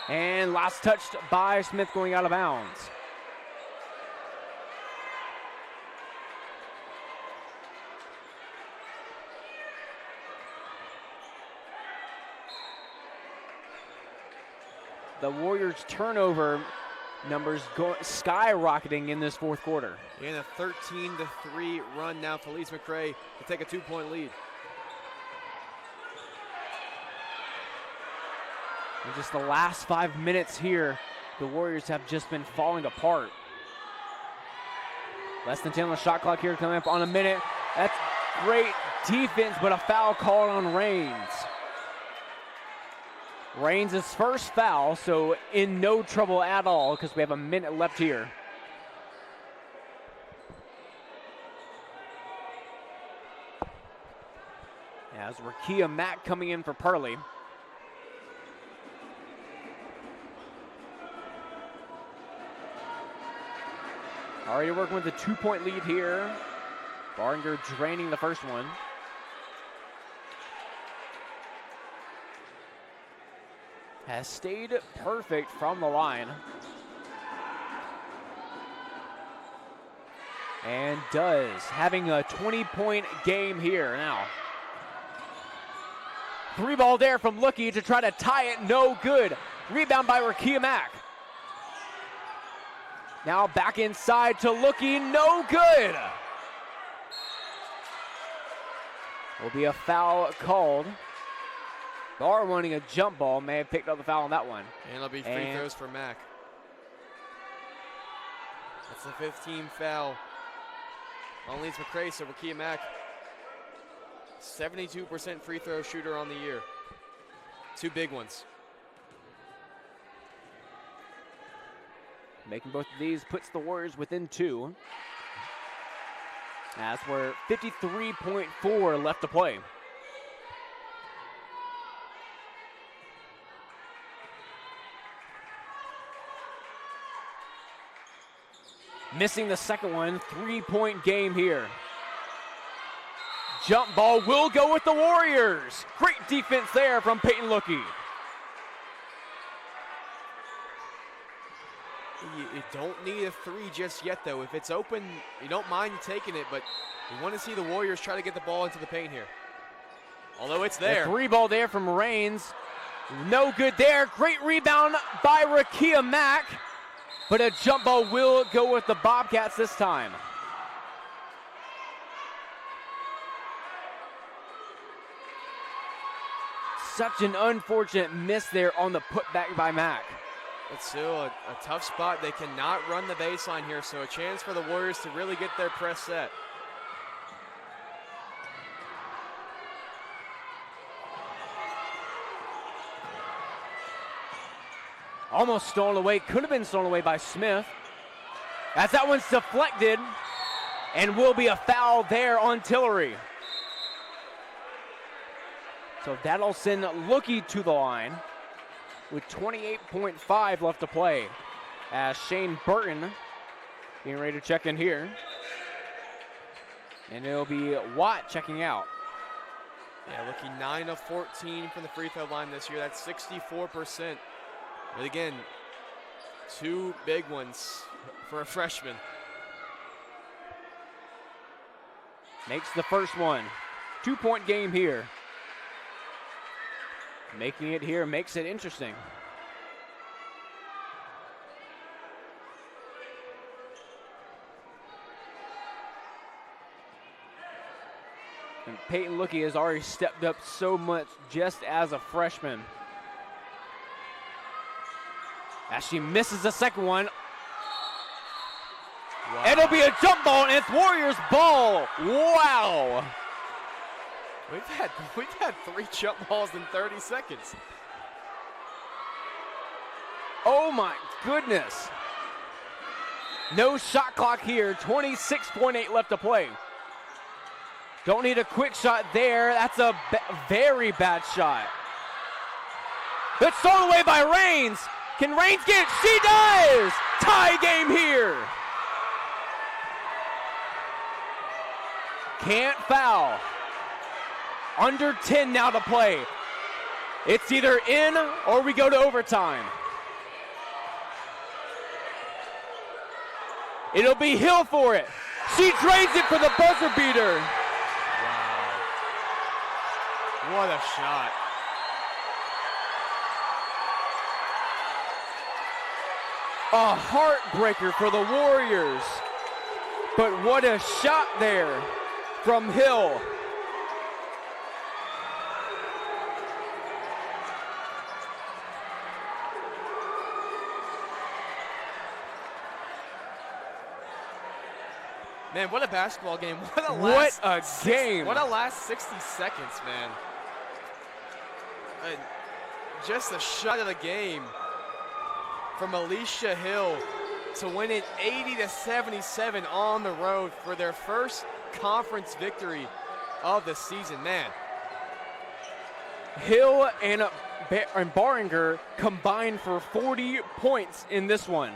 S1: And last touched by Smith going out of bounds. The Warriors' turnover numbers skyrocketing in this fourth quarter.
S2: And a 13-3 run now for Lees-McRae to take a 2-point lead.
S1: In just the last 5 minutes here, the Warriors have just been falling apart. Less than 10 on the shot clock here, coming up on a minute. That's great defense, but a foul called on Raines. Raines' first foul, so in no trouble at all because we have a minute left here. As Rakia Mack coming in for Pearly. Already working with a 2-point lead here. Barringer draining the first one. Has stayed perfect from the line. And does, having a 20-point game here now. 3-ball there from Lookie to try to tie it, no good. Rebound by Rakia Mack. Now back inside to Lookie, no good. Will be a foul called. Bar wanting a jump ball, may have picked up the foul on that one.
S2: And it'll be free throws for Mack. That's the 15th foul on Lees-McRae, so Rakia Mack, 72% free throw shooter on the year. 2 big ones.
S1: Making both of these puts the Warriors within 2. As we're 53.4 left to play. Missing the second one, 3-point game here. Jump ball will go with the Warriors. Great defense there from Peyton Lookie.
S2: You don't need a 3 just yet, though. If it's open, you don't mind taking it, but you want to see the Warriors try to get the ball into the paint here. Although it's there.
S1: The 3-ball there from Raines. No good there. Great rebound by Rakia Mack. But a jump ball will go with the Bobcats this time. Such an unfortunate miss there on the putback by Mack.
S2: It's still a tough spot. They cannot run the baseline here, so a chance for the Warriors to really get their press set.
S1: Almost stolen away, could have been stolen away by Smith. As that one's deflected, and will be a foul there on Tillery. So that'll send Lookie to the line with 28.5 left to play. As Shane Burton getting ready to check in here. And it'll be Watt checking out.
S2: Yeah, Lookie 9 of 14 from the free throw line this year. That's 64%. But again, 2 big ones for a freshman.
S1: Makes the first one. 2-point game here. Making it here makes it interesting. And Peyton Lookie has already stepped up so much just as a freshman. As she misses the second one. Wow. It'll be a jump ball, and it's Warriors ball. Wow.
S2: We've had 3 jump balls in 30 seconds.
S1: Oh my goodness. No shot clock here, 26.8 left to play. Don't need a quick shot there. That's a very bad shot. It's thrown away by Raines. Can Raines get it? She does! Tie game here. Can't foul. Under 10 now to play. It's either in or we go to overtime. It'll be Hill for it. She trades it for the buzzer beater.
S2: Wow. What a shot.
S1: A heartbreaker for the Warriors. But what a shot there from Hill.
S2: Man, what a basketball game. What
S1: a game.
S2: What a last 60 seconds, man. Just a shot of the game from Alicia Hill to win it 80-77 on the road for their first conference victory of the season, man.
S1: Hill and Baringer combined for 40 points in this one.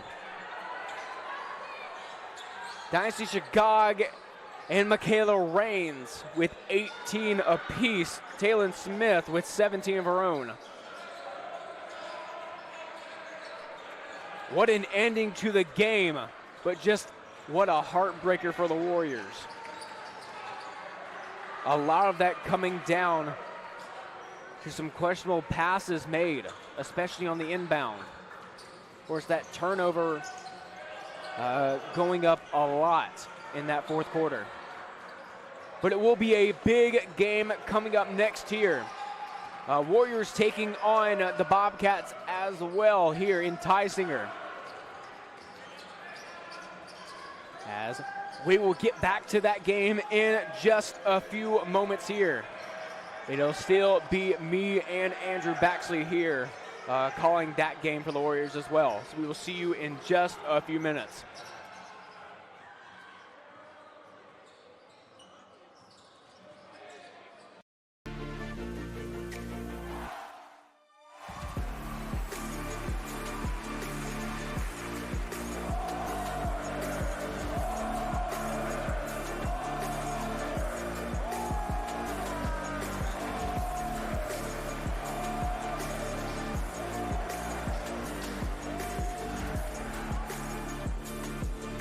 S1: Dynasty Chagog and Michaela Rains with 18 apiece. Taylon Smith with 17 of her own. What an ending to the game, but just what a heartbreaker for the Warriors. A lot of that coming down to some questionable passes made, especially on the inbound. Of course, that turnover going up a lot in that fourth quarter. But it will be a big game coming up next here. Warriors taking on the Bobcats as well here in Tysinger. As we will get back to that game in just a few moments here. It'll still be me and Andrew Baxley here calling that game for the Warriors as well. So we will see you in just a few minutes.